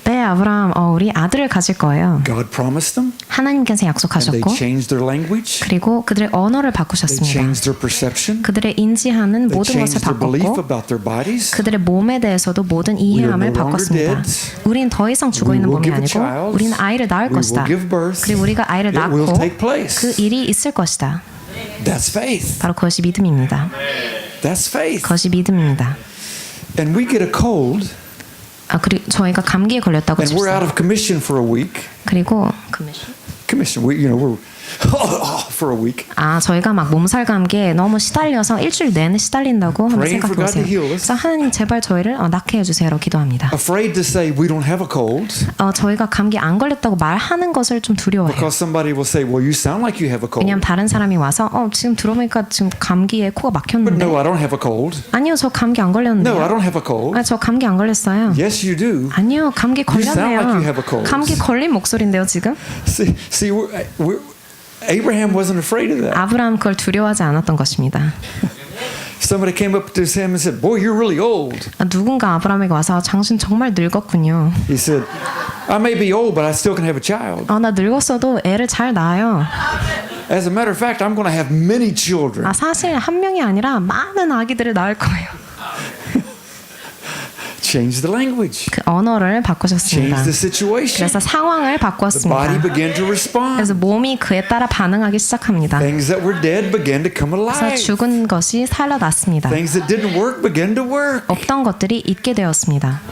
네, 아브라함, 우리 아들을 가질 거예요. God promised them, 하나님께서 and they 약속하셨고, changed their language. 그리고 그들의 언어를 They 바꾸셨습니다. changed their perception. 그들의 인지하는 They 모든 것을 changed their belief 바꿨고, about their bodies. 그들의 몸에 대해서도 모든 이해함을 We are no longer 바꿨습니다. dead. 우린 더 이상 죽어 We 있는 will 몸이 give a 아니고, child. 우리는 아이를 낳을 We will 것이다. give birth. 그리고 우리가 아이를 It will 낳고 take place. 그 일이 있을 것이다. That's faith. 바로 그것이 믿음입니다. That's faith. 그것이 믿음입니다. And we get a cold, 그리고 저희가 감기에 걸렸다고 and we're out 칩시다. of commission for a week. 그리고 Commission. We're for a week. 저희가 막 몸살 감기에 너무 시달려서 일주일 내내 시달린다고 한번 Praying for God to 생각해보세요. heal us. 그래서 하나님 제발 저희를 낫게 해주세요라고 기도합니다. Afraid to say we don't have a cold 저희가 감기 안 걸렸다고 말하는 것을 좀 두려워해요. because somebody will say, "Well, you sound like you have a cold." 왜냐하면 다른 사람이 와서 지금 들어보니까 지금 감기에 코가 But 막혔는데 no, I don't have a cold. 아니요 저 감기 안 No, I 걸렸는데요. don't have a cold. 저 감기 안 걸렸어요. Yes, you do. 아니요 감기 You sound like you have a 걸렸네요. cold. 감기 걸린 목소리인데요 지금. See, Abraham wasn't afraid of that. 아브라함 그걸 두려워하지 않았던 것입니다. Somebody came up to him and said, "Boy, you're really old." 누군가 아브라함에게 와서 당신 정말 늙었군요. He said, "I may be old, but I still can have a child. 나 늙었어도 애를 잘 낳아요. As a matter of fact, I'm going to have many children." 사실 한 명이 아니라 많은 아기들을 낳을 거예요. Change the language. 그 언어를 바꾸셨습니다. Change the situation. 그래서 상황을 The 바꾸었습니다. body began to 그래서 respond. 몸이 그에 따라 반응하기 시작합니다. Things that were dead began to come 그래서 alive. 죽은 것이 살아났습니다. Things that didn't work began to work. 없던 것들이 있게 되었습니다.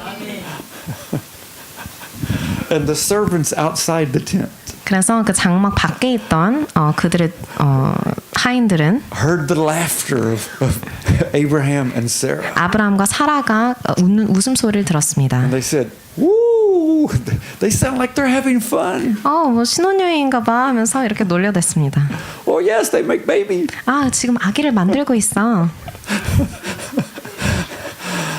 And the servants outside the tent 그래서 그 장막 밖에 있던 그들의 하인들은 heard the laughter of Abraham and Sarah. 아브라함과 사라가 웃는 웃음소리를 들었습니다. And they said, "Woo! They sound like they're having fun. 뭐 신혼여행인가 봐 하면서 이렇게 놀려댔습니다. Oh yes, they make baby." 지금 아기를 만들고 있어.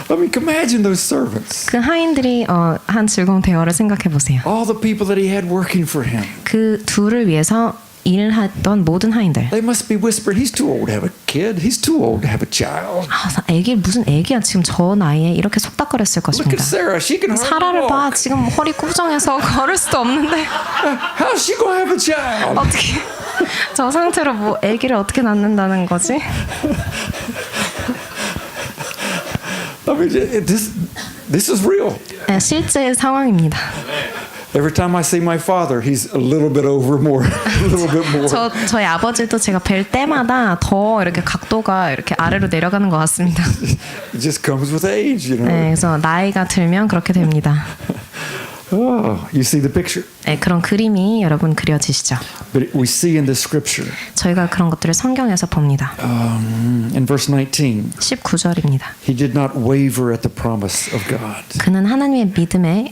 I mean, imagine those servants. 그 하인들이 한 즐거운 대화를 생각해 보세요. All the people that he had working for him. 그 둘을 위해서 일했던 모든 하인들. They must be whispering, "He's too old to have a kid. He's too old to have a child. 애기 무슨 애기야 지금 저 나이에 이렇게 속닥거렸을 Look 것입니다. at Sarah. She can hardly 사라를 봐 walk. 지금 허리 꾸정해서 걸을 수도 없는데 How's she going to have a child?" 어떻게 저 상태로 뭐 애기를 어떻게 낳는다는 거지? I mean, this is real. 네, 실제 상황입니다. Every time I see my father, he's a little bit over more, a little bit more. 저희 아버지도 제가 뵐 때마다 더 이렇게 각도가 이렇게 아래로 내려가는 것 같습니다. It just comes with age, you know. 네, 그래서 나이가 들면 그렇게 됩니다. Oh, you see the picture. 네, 그런 그림이 여러분 그려지시죠? But we see in the scripture, 저희가 그런 것들을 성경에서 봅니다. in verse 19, 19절입니다. he did not waver at the promise of God. 그는 하나님의 믿음에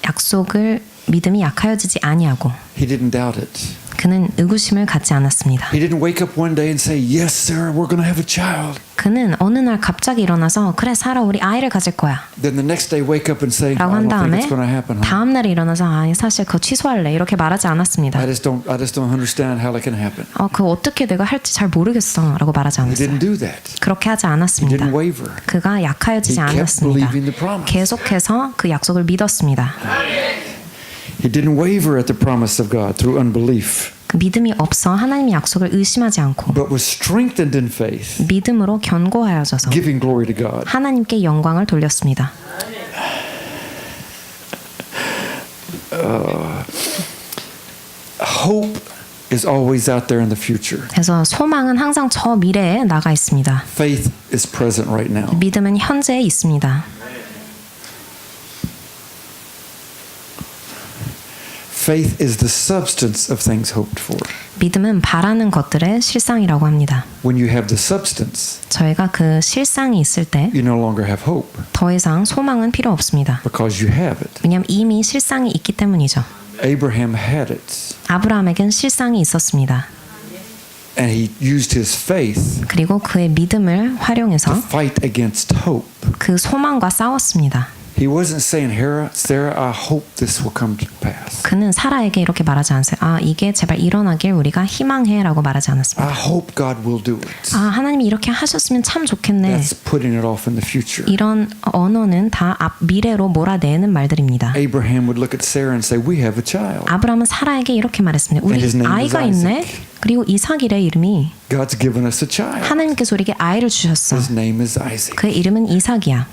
약속을 믿음이 약하여지지 아니하고 He didn't doubt it. 그는 의구심을 갖지 않았습니다. He didn't wake up one day and say, "Yes, Sarah, we're going to have a child." 그는 어느 날 갑자기 일어나서 그래 사라 우리 아이를 가질 거야 Then the next day wake up and say, 라고 "I 한 don't think 다음에 it's going to happen." Huh? 다음 날에 일어나서 아니 사실 그거 취소할래 이렇게 말하지 않았습니다. I just don't understand how that can happen. 그거 어떻게 내가 할지 잘 모르겠어 라고 말하지 He 않았어요. didn't do that. 그렇게 하지 He 않았습니다. didn't waver. 그가 약하여지지 He kept 않았습니다. believing the promise. 계속해서 그 약속을 믿었습니다. He didn't waver at the promise of God through unbelief, 그 믿음이 없어 하나님의 약속을 의심하지 않고 but was strengthened in faith, 믿음으로 견고하여져서 giving glory to God. 하나님께 영광을 돌렸습니다. Hope is always out there in the future. 그래서 소망은 항상 저 미래에 나가 있습니다. Faith is present right now. 믿음은 현재에 있습니다. Faith is the substance of things hoped for. 믿음은 바라는 것들의 실상이라고 합니다. When you have the substance, 저희가 그 실상이 있을 때 you no longer have hope 더 이상 소망은 필요 없습니다. because you have it. 왜냐하면 이미 실상이 있기 때문이죠. Abraham had it, 아브라함에겐 실상이 있었습니다. and he used his faith 그리고 그의 믿음을 to 활용해서 fight against hope. 그 소망과 싸웠습니다. He wasn't saying, Sarah, I hope this will come to pass. 그는 사라에게 이렇게 말하지 않았어요. 이게 제발 일어나길 우리가 희망해라고 말하지 않았습니다. I hope God will do it. 하나님이 이렇게 하셨으면 참 좋겠네. That's putting it off in the future. 이런 언어는 다 미래로 몰아내는 말들입니다. Abraham would look at Sarah and say, we have a child. 아브라함은 사라에게 이렇게 말했습니다. And his 우리 name is 아이가 있네. Isaac. 그리고 이삭이래 이름이. God's given us a child. 하나님께서 우리에게 아이를 주셨어. His name is Isaac. 그의 이름은 이삭이야.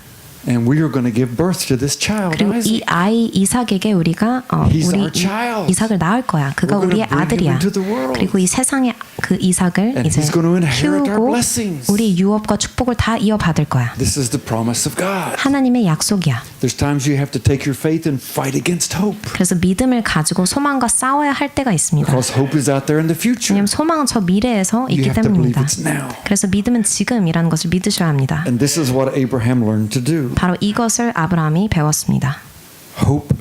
And we are going to give birth to this child, 그리고 이 Isaac. 아이 이삭에게 우리가 He's 우리 our child. 이삭을 낳을 거야. 그가 We're 우리의 gonna bring him 아들이야. into the world. 그리고 이 세상에 그 이삭을 And 이제 he's going to inherit our 키우고 blessings. 우리 유업과 축복을 다 이어받을 거야. This is the promise of God. 하나님의 약속이야. There's times you have to take your faith and fight against hope. 그래서 믿음을 가지고 소망과 싸워야 할 때가 있습니다. Because hope is out there in the future. 왜냐하면 소망은 저 미래에서 You 있기 have to believe 때문입니다. it's now. 그래서 믿음은 지금이라는 것을 믿으셔야 합니다. And this is what Abraham learned to do. 바로 이것을 아브라함이 배웠습니다. Hope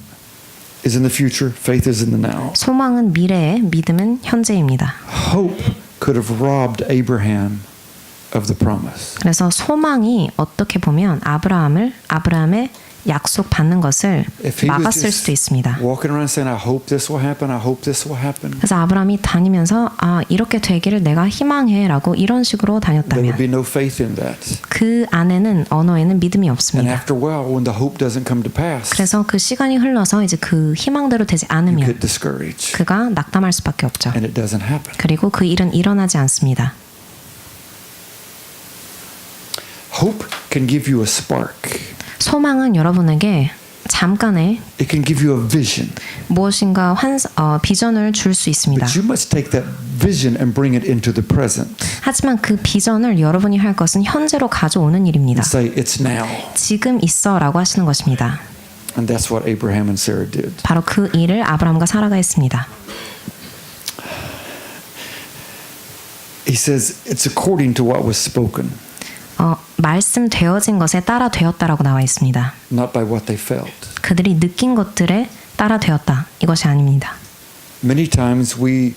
is in the future, faith is in the now. 소망은 미래에, 믿음은 현재입니다. Hope could have robbed Abraham of the promise. 그래서 소망이 어떻게 보면 아브라함의 약속 받는 것을 If he was 막았을 수도 just 있습니다. walking around saying, I hope this will happen, I hope this will happen, 그래서 아브라함이 다니면서 이렇게 되기를 내가 희망해라고 이런 식으로 there would 다녔다면 be no faith in that. 그 안에는 언어에는 믿음이 And 없습니다. after a while, when the hope doesn't come to pass, 그래서 그 시간이 흘러서 이제 그 희망대로 되지 you 않으면 get discouraged, 그가 낙담할 수밖에 없죠. and it doesn't happen. 그리고 그 일은 일어나지 않습니다. Hope can give you a spark. 소망은 여러분에게 잠깐의 It can give you a vision. 무엇인가 비전을 줄 수 있습니다. But you must take that vision and bring it into the present 하지만 그 비전을 여러분이 할 것은 현재로 가져오는 일입니다. and say, it's now. 지금 있어라고 하시는 것입니다. And that's what Abraham and Sarah did. 바로 그 일을 아브라함과 사라가 했습니다. He says, it's according to what was spoken, 말씀되어진 것에 따라 되었다라고 나와 있습니다. not by what they felt. 그들이 느낀 것들에 따라 되었다. 이것이 아닙니다. Many times we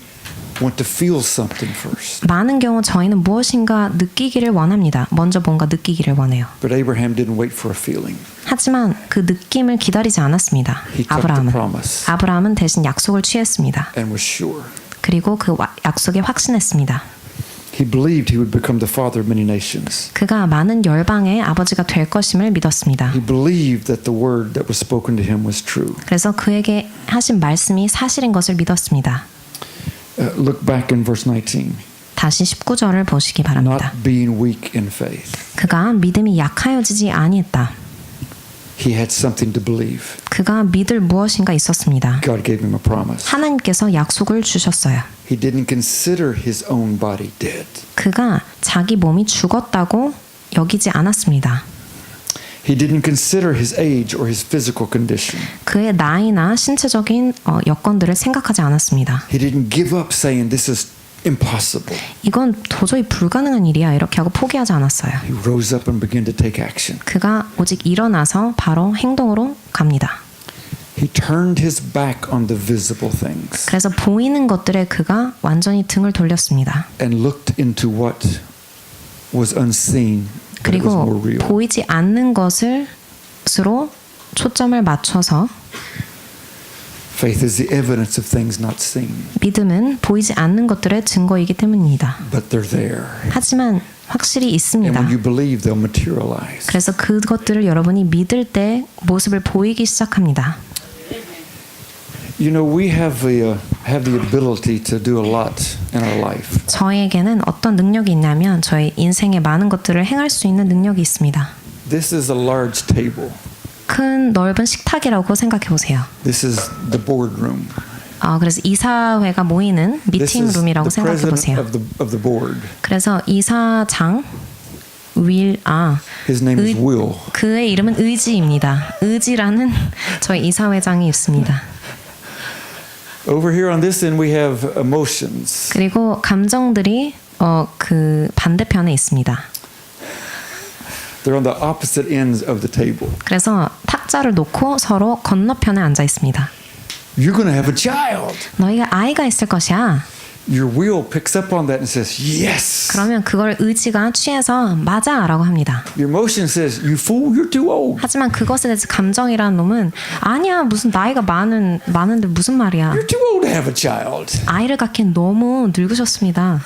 want to feel something first. 많은 경우 저희는 무엇인가 느끼기를 원합니다. 먼저 뭔가 느끼기를 원해요. But Abraham didn't wait for a feeling. 하지만 그 느낌을 기다리지 않았습니다. He took the promise 아브라함은 대신 약속을 취했습니다. and was sure. 그리고 그 약속에 확신했습니다. He believed he would become the father of many nations. 그가 많은 열방의 아버지가 될 것임을 믿었습니다. He believed that the word that was spoken to him was true. 그래서 그에게 하신 말씀이 사실인 것을 믿었습니다. Look back in verse 19. 다시 19절을 보시기 바랍니다. Not being weak in faith. 그가 믿음이 약하여지지 아니했다. He had something to believe. 그가 믿을 무엇인가 있었습니다. God gave him a promise. 하나님께서 약속을 주셨어요. He didn't consider his own body dead. 그가 자기 몸이 죽었다고 여기지 않았습니다. He didn't consider his age or his physical condition. 그의 나이나 신체적인 여건들을 생각하지 않았습니다. He didn't give up saying this is impossible. 이건 도저히 불가능한 일이야 이렇게 하고 포기하지 않았어요. He rose up and began to take action. 그가 오직 일어나서 바로 행동으로 갑니다. He turned his back on the visible things 그래서 보이는 것들에 그가 완전히 등을 돌렸습니다. and looked into what was unseen, but it was more 그리고 real. 보이지 않는 것으로 초점을 맞춰서 Faith is the evidence of things not seen, 믿음은 보이지 않는 것들의 증거이기 때문입니다. but they're there. 하지만 확실히 And 있습니다. when you believe, they'll materialize. 그래서 그것들을 여러분이 믿을 때 모습을 보이기 시작합니다. You know, we have the ability to do a lot in our life. 저에게는 어떤 능력이 있냐면 저의 인생에 많은 것들을 행할 수 있는 능력이 있습니다. This is a large table. 큰 넓은 식탁이라고 생각해 보세요. This is the boardroom. 그래서 이사회가 모이는 This 미팅 is 룸이라고 the 생각해 president 보세요. of the board. 그래서 이사장 His name is Will. 그의 이름은 의지입니다. 의지라는 저희 이사회장이 있습니다. Over here on this end, we have emotions. 그리고 감정들이 그 반대편에 있습니다. They're on the opposite ends of the table. 그래서 탁자를 놓고 서로 건너편에 앉아 있습니다. You're going to have a child. 너희가 아이가 있을 것이야. Your will picks up on that and says, yes. 그러면 그걸 의지가 취해서 맞아라고 합니다. Your emotion says, you fool, you're too old. 하지만 그것에 대해서 감정이라는 놈은 아니야 무슨 나이가 많은데 무슨 말이야. You're too old to have a child. 아이를 갖기엔 너무 늙으셨습니다.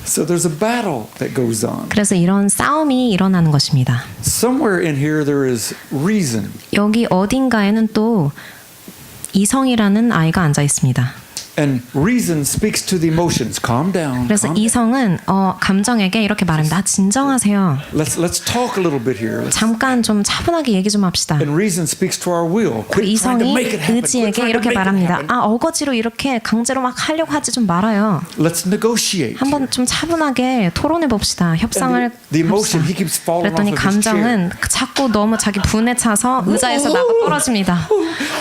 So there's a battle that goes on. 그래서 이런 싸움이 일어나는 것입니다. Somewhere in here there is reason. 여기 어딘가에는 또 이성이라는 아이가 앉아 있습니다. And reason speaks to the emotions. Calm down. 그래서 calm down. 이성은 감정에게 이렇게 말합니다. 진정하세요. Let's talk a little bit here. 잠깐 좀 차분하게 얘기 좀 합시다. And reason speaks to our will. 그 Quit trying to 이성이 make it happen. Quit 의지에게 trying to 이렇게 make it 말합니다. happen. 어거지로 이렇게 강제로 막 하려고 하지 좀 말아요. Let's negotiate. 한번 좀 차분하게 토론해 봅시다. 협상을 And the emotion, 합시다. he keeps falling 그랬더니 off of his 감정은 자꾸 너무 자기 분에 차서 의자에서 나가 떨어집니다.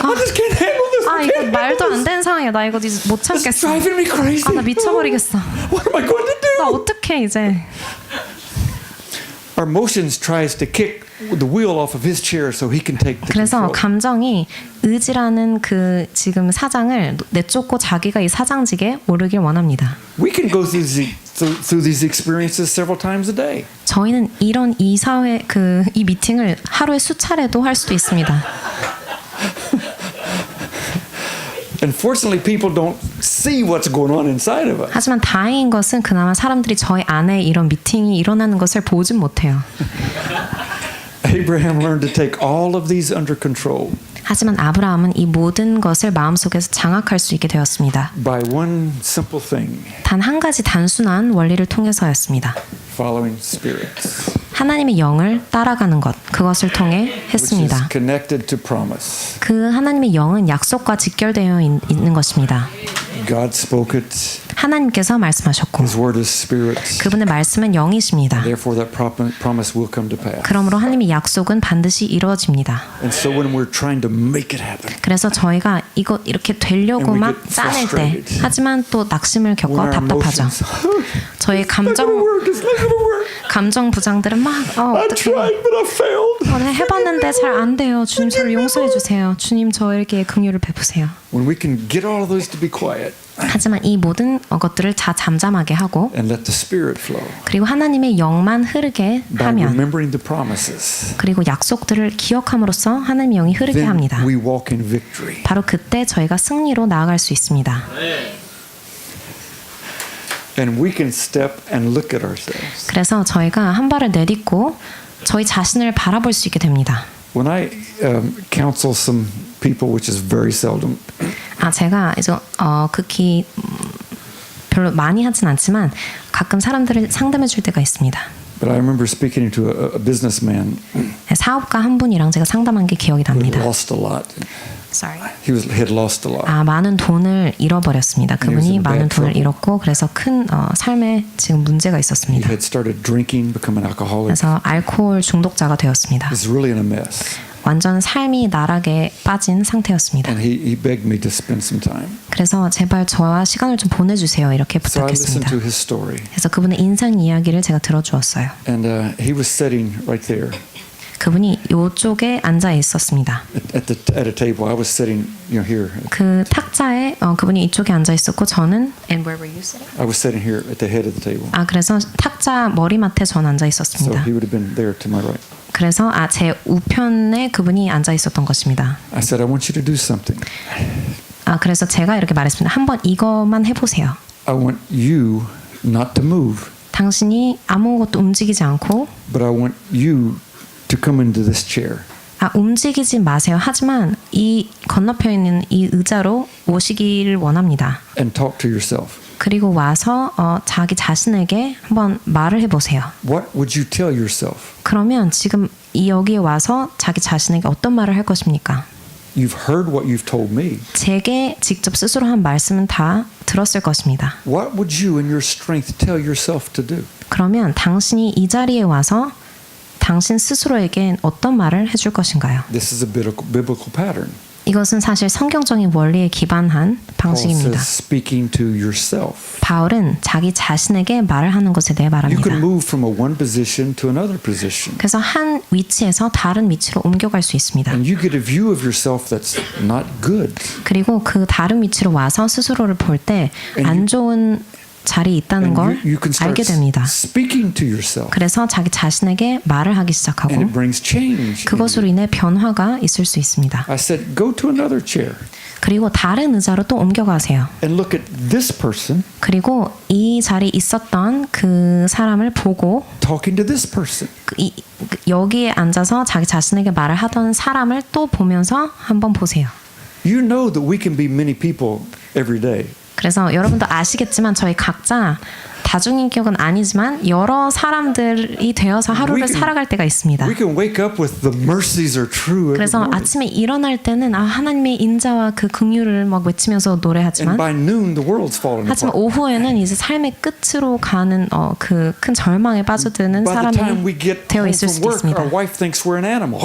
I just can't handle this. 이거 말도 안 되는 상황이야. 나 이거 이제 못 It's 참겠어. driving me crazy. 나 미쳐버리겠어. What am I going to 나 do? 어떡해 이제. Our emotions tries to kick the wheel off of his chair so he can take the 그래서 control. 감정이 의지라는 그 지금 사장을 내쫓고 자기가 이 사장직에 오르길 원합니다. We can go through these experiences several times a day. 저희는 이런 이사회 이 미팅을 하루에 수차례도 할 수도 있습니다. And fortunately, people don't see what's going on inside of us. 하지만 다행인 것은 그나마 사람들이 저희 안에 이런 미팅이 일어나는 것을 보진 못해요. Abraham learned to take all of these under control 하지만 아브라함은 이 모든 것을 마음속에서 장악할 수 있게 되었습니다. by one simple thing, 단 한 가지 단순한 원리를 통해서였습니다. following spirits, 하나님의 영을 따라가는 것, 그것을 통해 which is 했습니다. connected to promise. 그 하나님의 영은 약속과 직결되어 있는 것입니다. God spoke it. 하나님께서 말씀하셨고 His word is spirit. 그분의 말씀은 영이십니다. Therefore, that promise will come to pass. 그러므로 하나님의 약속은 반드시 이루어집니다. And so when we're trying to make it happen, 그래서 저희가 이거 이렇게 되려고 And we 막 get 짜낼 때 frustrated. 하지만 또 낙심을 when 겪어 our 답답하죠. emotions, 저희 it's not gonna 감정 work, it's not gonna work. 감정 부장들은 막 I 어떻게 tried, but I failed. 네, 해봤는데 잘 안 돼요. 주님 저를 용서해 주세요. 주님 저에게 긍휼을 베푸세요. When we can get all of those to be quiet 하지만 이 모든 것들을 다 잠잠하게 하고 and let the spirit flow 그리고 하나님의 영만 흐르게 by 하면 remembering the promises, 그리고 약속들을 기억함으로써 하나님의 영이 흐르게 then 합니다. we walk in victory. 바로 그때 저희가 승리로 나아갈 수 있습니다. And we can step and look at ourselves. 그래서 저희가 한 발을 내딛고 저희 자신을 바라볼 수 있게 됩니다. When I counsel some people, which is very seldom, 제가 이제 극히 별로 많이 하진 않지만 가끔 사람들을 상담해 줄 때가 있습니다. but I remember speaking to a businessman 사업가 한 분이랑 제가 상담한 게 기억이 who 납니다. lost a lot. Sorry. He had lost a lot. 많은 돈을 잃어버렸습니다. He was 그분이 in 많은 bad 돈을 trouble. 잃었고 그래서 큰 삶에 지금 문제가 He 있었습니다. had started drinking, become an alcoholic. 그래서 알코올 중독자가 되었습니다. He's really in a mess. 완전 삶이 나락에 빠진 상태였습니다. And he begged me to spend some time. 그래서 제발 저와 시간을 좀 보내주세요 이렇게 So I listened 부탁했습니다. to his story. 그래서 그분의 인생 이야기를 제가 들어주었어요. And he was sitting right there. 그분이 요쪽에 앉아 있었습니다. at a table. I was sitting, here. 그 탁자에 그분이 이쪽에 앉아 있었고 저는 and where were you sitting? I was sitting here at the head of the table. 그래서 탁자 머리맡에 전 앉아 So 있었습니다. he would have been there to my right. 그래서 제 우편에 그분이 앉아 있었던 것입니다. I said, I want you to do something. 그래서 제가 이렇게 말했습니다. 한번 이것만 해보세요. I want you not to move, 당신이 아무것도 움직이지 않고 but I want you to come into this chair. 움직이지 마세요. 하지만 이 건너편에 있는 이 의자로 오시기를 원합니다. And talk to yourself. 그리고 와서 자기 자신에게 한번 말을 해보세요. What would you tell yourself? 그러면 지금 여기에 와서 자기 자신에게 어떤 말을 할 것입니까? You've heard what you've told me. 제게 직접 스스로 한 말씀은 다 들었을 것입니다. What would you in your strength tell yourself to do? 그러면 당신이 이 자리에 와서 당신 스스로에게 어떤 말을 해줄 것인가요? This is a biblical pattern. 이것은 사실 성경적인 원리에 기반한 Paul 방식입니다. says speaking to yourself. 바울은 자기 자신에게 말을 하는 것에 대해 You 말합니다. can move from one position to another position. 그래서 한 위치에서 다른 위치로 옮겨갈 수 있습니다. And you get a view of yourself that's not good. 그리고 그 다른 위치로 와서 스스로를 볼 때 안 좋은 자리에 있다는 And 걸 you can start 알게 됩니다. speaking to yourself. 그래서 자기 자신에게 말을 하기 시작하고 And it brings change. 그것으로 인해 변화가 있을 수 있습니다. I said, go to another chair 그리고 다른 의자로 또 옮겨가세요. and look at this person 그리고 이 자리에 있었던 그 사람을 보고 talking to this person. 여기에 앉아서 자기 자신에게 말을 하던 사람을 또 보면서 한번 보세요. You know that we can be many people every day. 그래서 여러분도 아시겠지만 저희 각자 다중인격은 아니지만 여러 사람들이 되어서 하루를 We can- 살아갈 때가 있습니다. We can wake up with the mercies are true every 그래서 morning. 아침에 일어날 때는 하나님의 인자와 그 긍휼을 막 외치면서 And 노래하지만 by noon the world's falling 하지만 apart. 오후에는 이제 삶의 끝으로 가는 그 큰 절망에 빠져드는 By the time we 사람이 get 되어 home 있을 from 수도 work, 있습니다. our wife thinks we're an animal.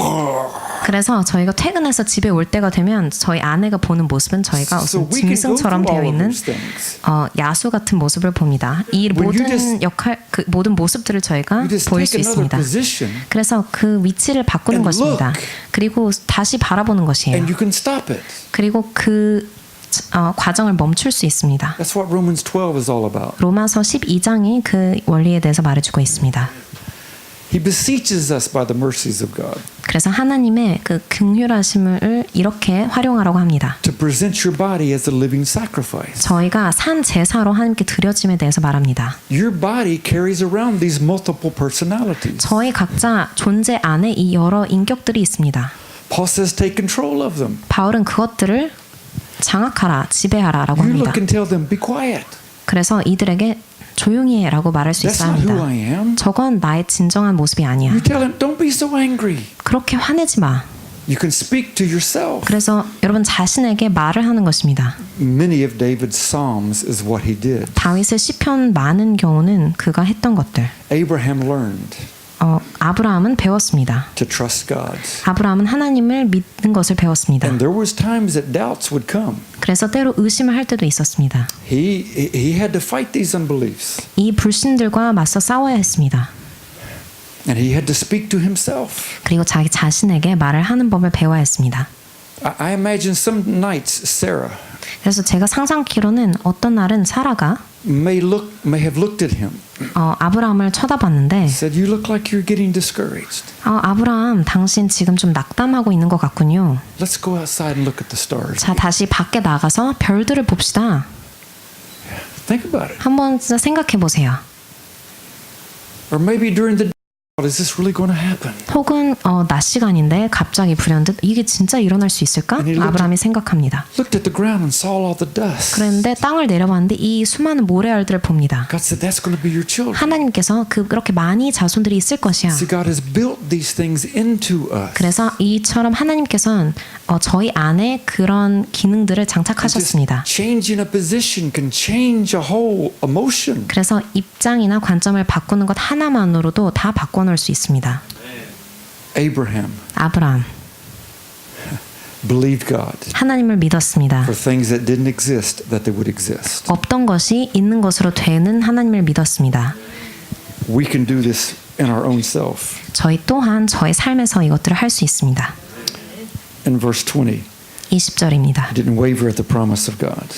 그래서 저희가 퇴근해서 집에 올 때가 되면 저희 아내가 보는 모습은 저희가 So 무슨 we can go 짐승처럼 through 되어 all of 있는 these things. 야수 같은 모습을 봅니다. 이 When you 모든 just- 그 모든 모습들을 저희가 You just 보일 수 take another 있습니다. position 그래서 그 위치를 바꾸는 and 것입니다. look. 그리고 다시 바라보는 것이에요. and you can stop it. 그리고 그 과정을 멈출 수 있습니다. That's what Romans 12 is all about. 로마서 12장이 그 원리에 대해서 말해주고 있습니다. He beseeches us by the mercies of God 그래서 하나님의 그 긍휼하심을 이렇게 활용하라고 합니다. to present your body as a living sacrifice. 저희가 산 제사로 하나님께 드려짐에 대해서 말합니다. Your body carries around these multiple personalities. 저희 각자 존재 안에 이 여러 인격들이 있습니다. Paul says take control of them. 바울은 그것들을 장악하라, 지배하라라고 You 합니다. look and tell them, be quiet. 그래서 이들에게 조용히 해라고 말할 수 That's 있어야 not who 합니다. I am. 저건 나의 진정한 모습이 아니야. You tell them, don't be so angry. 그렇게 화내지 마. You can speak to yourself. 그래서 여러분 자신에게 말을 하는 것입니다. Many of David's psalms is what he did. 다윗의 시편 많은 경우는 그가 했던 것들. Abraham learned 아브라함은 배웠습니다. to trust God. 아브라함은 하나님을 믿는 것을 배웠습니다. And there was times that doubts would come. 그래서 때로 의심을 할 때도 있었습니다. He had to fight these unbeliefs. 이 불신들과 맞서 싸워야 했습니다. And he had to speak to himself. 그리고 자기 자신에게 말을 하는 법을 배워야 했습니다. I imagine some nights Sarah 그래서 제가 상상키로는 어떤 날은 사라가 may have looked at him. 아브라함을 쳐다봤는데 Said, "You look like you're getting discouraged. 아브라함 당신 지금 좀 낙담하고 있는 것 같군요. Let's go outside and look at the stars." 자 다시 밖에 나가서 별들을 봅시다. Think about it. 한번 진짜 생각해 보세요. Or maybe during the day, is this really going to happen? 혹은 낮 시간인데 갑자기 불현듯 이게 진짜 일어날 수 있을까? And he looked 아브라함이 생각합니다. Looked at the ground and saw all the dust. 그런데 땅을 내려봤는데 이 수많은 모래알들을 봅니다. God said, "That's going to be your children." 하나님께서 그렇게 많이 자손들이 있을 것이야. See, God has built these things into us. 그래서 이처럼 하나님께서는 저희 안에 그런 기능들을 장착하셨습니다. Just changing a position can change a whole emotion. 그래서 입장이나 관점을 바꾸는 것 하나만으로도 다 바꿔놓을 수 있습니다. Abraham 아브라함 believed God 하나님을 믿었습니다. for things that didn't exist that they would exist. 없던 것이 있는 것으로 되는 하나님을 믿었습니다. We can do this in our own self. 저희 또한 저의 삶에서 이것들을 할 수 있습니다. In verse 20, 20절입니다. he didn't waver at the promise of God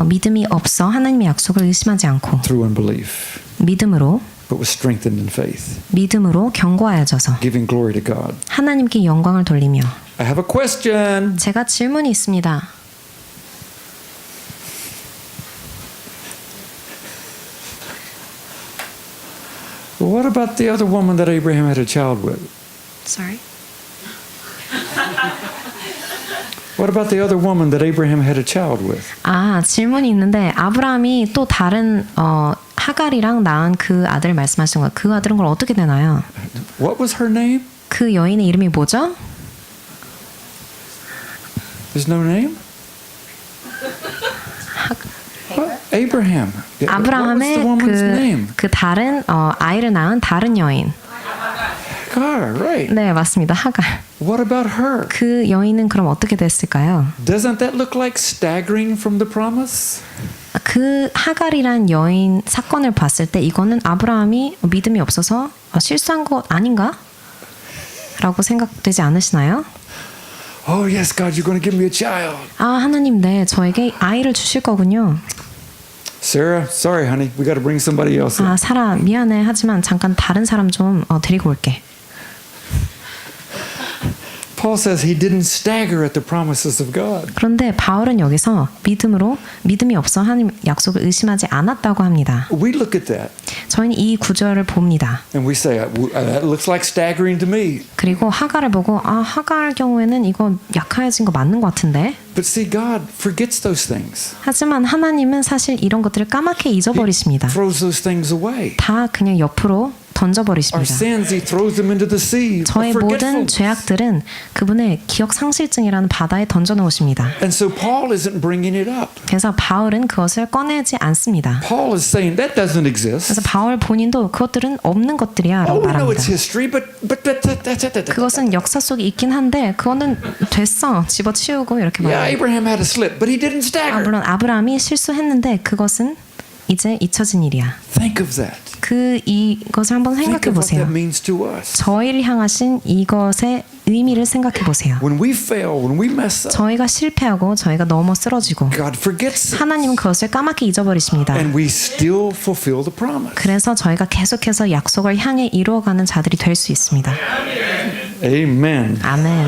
믿음이 없어 하나님의 약속을 의심하지 않고 through unbelief, 믿음으로 but was strengthened in faith, 믿음으로 견고하여져서 giving glory to God. 하나님께 영광을 돌리며. I have a question. 제가 질문이 있습니다. What about the other woman that Abraham had a child with? Sorry. What about the other woman that Abraham had a child with? 질문이 있는데 아브라함이 또 다른 하갈이랑 낳은 그 아들 말씀하신 거예요. 그 아들은 걸 어떻게 되나요? What was her name? 그 여인의 이름이 뭐죠? There's no name? What? Abraham. What was 아브라함의 the woman's name? 그 다른 아이를 낳은 다른 여인. Hagar, right. 네, 맞습니다. 하갈. What about her? 그 여인은 그럼 어떻게 됐을까요? Doesn't that look like staggering from the promise? 그 하갈이란 여인 사건을 봤을 때 이거는 아브라함이 믿음이 없어서 실수한 것 아닌가? 라고 생각되지 않으시나요? Oh yes, God, you're going to give me a child. 하나님, 네, 저에게 아이를 주실 거군요. Sarah, sorry, honey, we got to bring somebody else in. 사라, 미안해. 하지만 잠깐 다른 사람 좀 데리고 올게. Paul says he didn't stagger at the promises of God. 그런데 바울은 여기서 믿음이 없어 하나님 약속을 의심하지 않았다고 합니다. We look at that 저희는 이 구절을 봅니다. and we say, that looks like staggering to me. 그리고 하갈을 보고 하갈 경우에는 이거 약해진 거 맞는 것 같은데. But see, God forgets those things. 하지만 하나님은 사실 이런 것들을 까맣게 잊어버리십니다. Throws those things away. 다 그냥 옆으로 Our 던져버리십니다. sins, he throws them into the sea. 저의 of 모든 forgetfulness. 죄악들은 그분의 기억 상실증이라는 바다에 던져놓으십니다. And so Paul isn't bringing it up. 그래서 바울은 그것을 꺼내지 않습니다. Paul is saying that doesn't exist. 그래서 바울 본인도 그것들은 없는 것들이야 라고 Oh, we know 말합니다. it's history, but 그것은 역사 속에 있긴 한데 그거는 됐어. 집어치우고 이렇게 yeah, 말해요. Abraham had a slip, but he didn't stagger. 물론 아브라함이 실수했는데 그것은 이제 잊혀진 일이야. Think of that. 이것을 한번 Think 생각해 of what that 보세요. means to us. 저희를 향하신 이것의 의미를 생각해 보세요. When we fail, when we mess up, 저희가 실패하고 저희가 넘어 쓰러지고 God forgets it, 하나님은 그것을 까맣게 잊어버리십니다. and we still fulfill the promise. 그래서 저희가 계속해서 약속을 향해 이루어가는 자들이 될 수 있습니다. Amen. 아멘.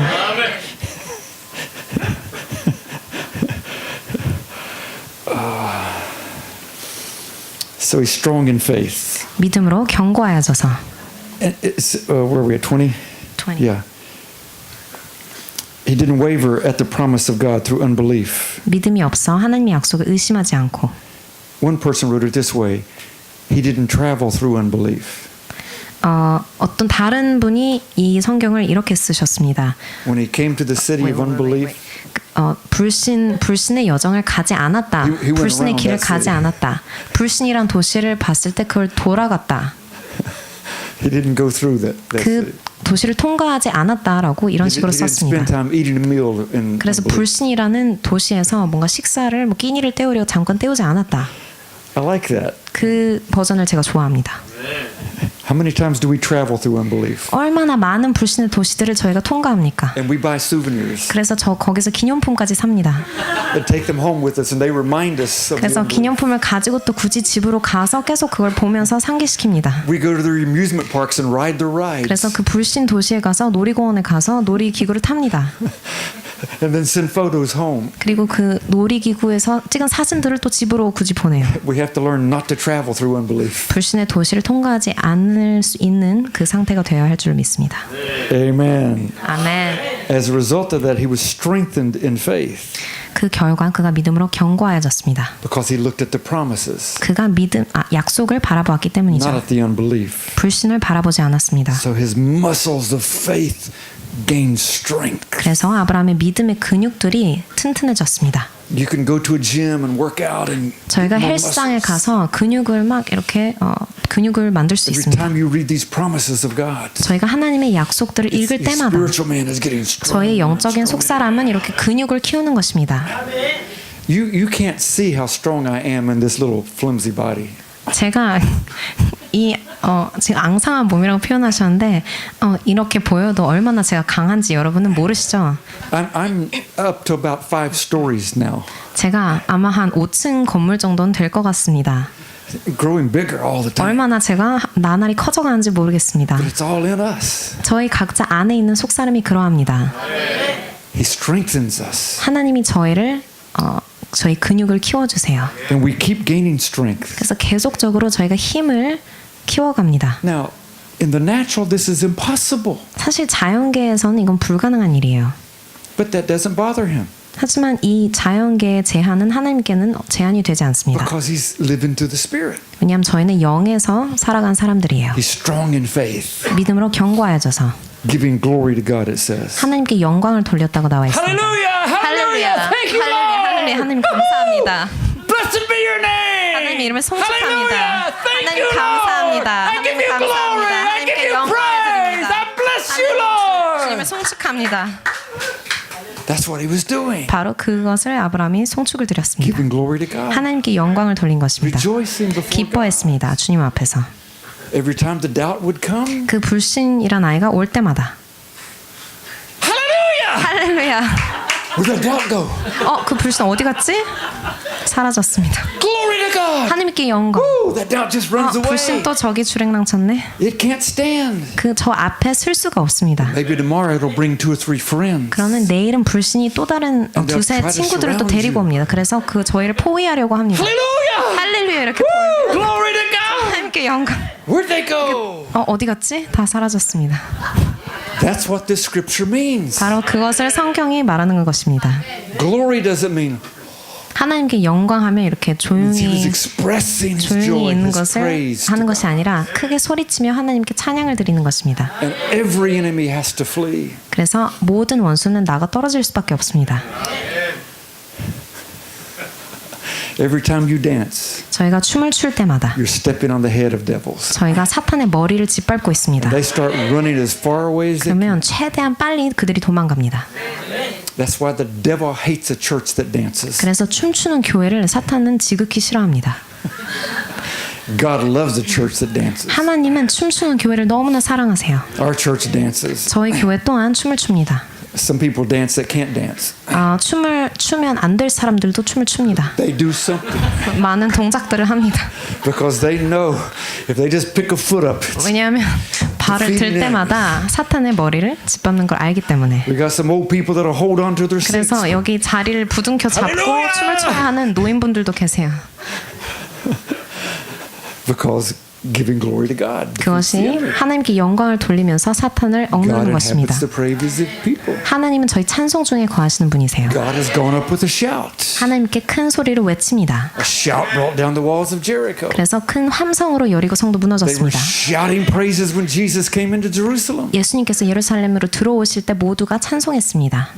So he's strong in faith. 믿음으로 견고하여져서. And where are we at? 20? 20. Yeah. He didn't waver at the promise of God through unbelief. 믿음이 없어 하나님의 약속을 의심하지 않고. One person wrote it this way. He didn't travel through unbelief. 어떤 다른 분이 이 성경을 이렇게 쓰셨습니다. When he came to the city of unbelief, 불신의 여정을 가지 않았다. He went 불신의 around 길을 that 가지 city. 않았다. 불신이란 도시를 봤을 때 그걸 돌아갔다. he didn't go through that 그 city. 도시를 통과하지 않았다라고 이런 He 식으로 didn't 썼습니다. spend time eating a meal in 그래서 unbelief. 불신이라는 도시에서 뭔가 식사를 끼니를 때우려고 잠깐 때우지 않았다. I like that. 그 버전을 제가 좋아합니다. How many times do we travel through unbelief? 얼마나 많은 불신의 도시들을 저희가 통과합니까? And we buy souvenirs 그래서 거기서 기념품까지 삽니다. and take them home with us, and they remind us of the 그래서 unbelief. 기념품을 가지고 또 굳이 집으로 가서 계속 그걸 보면서 상기시킵니다. We go to the amusement parks and ride the rides, 그래서 그 불신 도시에 가서 놀이공원에 가서 놀이기구를 탑니다. and then send photos home. 그리고 그 놀이기구에서 찍은 사진들을 또 집으로 굳이 보내요. We have to learn not to travel through unbelief. 불신의 도시를 통과하지 않을 수 있는 그 상태가 되어야 할 줄 믿습니다. Amen. 아멘. As a result of that, he was strengthened in faith 그 결과 그가 믿음으로 견고하여졌습니다. because he looked at the promises, 그가 약속을 바라보았기 not 때문이죠. at the unbelief. 불신을 바라보지 않았습니다. So his muscles of faith gained strength. 그래서 아브라함의 믿음의 근육들이 튼튼해졌습니다. You can go to a gym and work out and 저희가 get more 헬스장에 muscles. 가서 근육을 막 이렇게 근육을 만들 수 Every 있습니다. time you read these promises of God, 저희가 하나님의 약속들을 읽을 your 때마다 spiritual man is getting stronger. 저의 영적인 속사람은 이렇게 근육을 키우는 것입니다. You can't see how strong I am in this little flimsy body. 제가 지금 앙상한 몸이라고 표현하셨는데 이렇게 보여도 얼마나 제가 강한지 여러분은 모르시죠? I'm up to about 5 stories now. 제가 아마 한 5층 건물 정도는 될 것 같습니다. Growing bigger all the time. 얼마나 제가 나날이 커져가는지 모르겠습니다. But it's all in us. 저희 각자 안에 있는 속사람이 그러합니다. He strengthens us. 하나님이 저희 근육을 키워주세요. And we keep gaining strength. 그래서 계속적으로 저희가 힘을 키워갑니다. Now, in the natural, this is impossible. 사실 자연계에서는 이건 불가능한 일이에요. But that doesn't bother him 하지만 이 자연계의 제한은 하나님께는 제한이 되지 않습니다. because he's living through the Spirit. 왜냐하면 저희는 영에서 살아간 사람들이에요. He's strong in faith, 믿음으로 견고하여져서 giving glory to God, it says. 하나님께 영광을 돌렸다고 나와 있습니다. Hallelujah! Hallelujah! Thank you, 할렐루야, Lord! 하나님 감사합니다. Blessed be your name! 하나님 이름을 송축합니다. Hallelujah! Thank 하나님 you, 감사합니다. Lord! I give 하나님 you glory! 감사합니다. I give 하나님께 you 영광을 praise! 드립니다. I bless you, 주님을 Lord! 송축합니다. That's what he was doing. 바로 그것을 아브라함이 송축을 드렸습니다. Giving glory to God. 하나님께 영광을 돌린 것입니다. Rejoicing before God. 기뻐했습니다. 주님 앞에서. Every time the doubt would come, 그 불신이란 아이가 올 때마다 Hallelujah! 할렐루야. Where'd the doubt go? 그 불신 어디 갔지? 사라졌습니다. Glory to God! 하나님께 영광. Woo, that doubt just runs away. 불신 또 저기 주랭랑쳤네. It can't stand. 저 앞에 쓸 수가 없습니다. Maybe tomorrow it'll bring 2 or 3 friends. 그러면 내일은 불신이 또 다른 And they'll 두세 try to 친구들을 또 surround 데리고 you. 옵니다. 그래서 저희를 포위하려고 합니다. Hallelujah! 할렐루야 이렇게 Woo, glory to God! 하나님께 영광. Where'd they go? 어디 갔지? 다 사라졌습니다. That's what this scripture means. 바로 그것을 성경이 말하는 것입니다. Glory doesn't mean 하나님께 영광하며 이렇게 he was 조용히 expressing his 조용히 joy, 있는 his 것을 praise to 하는 God. 것이 아니라 크게 소리치며 하나님께 찬양을 드리는 것입니다. And every enemy has to flee. 그래서 모든 원수는 나가 떨어질 수밖에 없습니다. Every time you dance, 저희가 춤을 출 때마다 you're stepping on the head of devils. 저희가 사탄의 머리를 짓밟고 있습니다. They start running as far away as they can. 그러면 최대한 빨리 그들이 도망갑니다. That's why the devil hates a church that dances. 그래서 춤추는 교회를 사탄은 지극히 싫어합니다. God loves a church that dances. 하나님은 춤추는 교회를 너무나 사랑하세요. Our church dances. 저희 교회 또한 춤을 춥니다. Some people dance that can't dance. 춤을 추면 안 될 사람들도 춤을 춥니다. They do something 많은 동작들을 합니다. because they know if they just pick a foot up, 왜냐하면 발을 들 때마다 사탄의 머리를 짓밟는 걸 알기 때문에. we got some old people that'll hold on to their seats. 그래서 여기 자리를 부둥켜 잡고 할렐루야! 춤을 춰야 하는 노인분들도 계세요. Because giving glory to God. 그것이 하나님께 영광을 돌리면서 사탄을 God 억누르는 것입니다. inhabits the praise of people. 하나님은 저희 찬송 중에 거하시는 분이세요. God has gone up with a shout. 하나님께 큰 소리로 외칩니다. A shout brought down the walls of Jericho. 그래서 큰 함성으로 여리고 성도 They were 무너졌습니다. shouting praises when Jesus came into Jerusalem. 예수님께서 예루살렘으로 들어오실 때 모두가 찬송했습니다.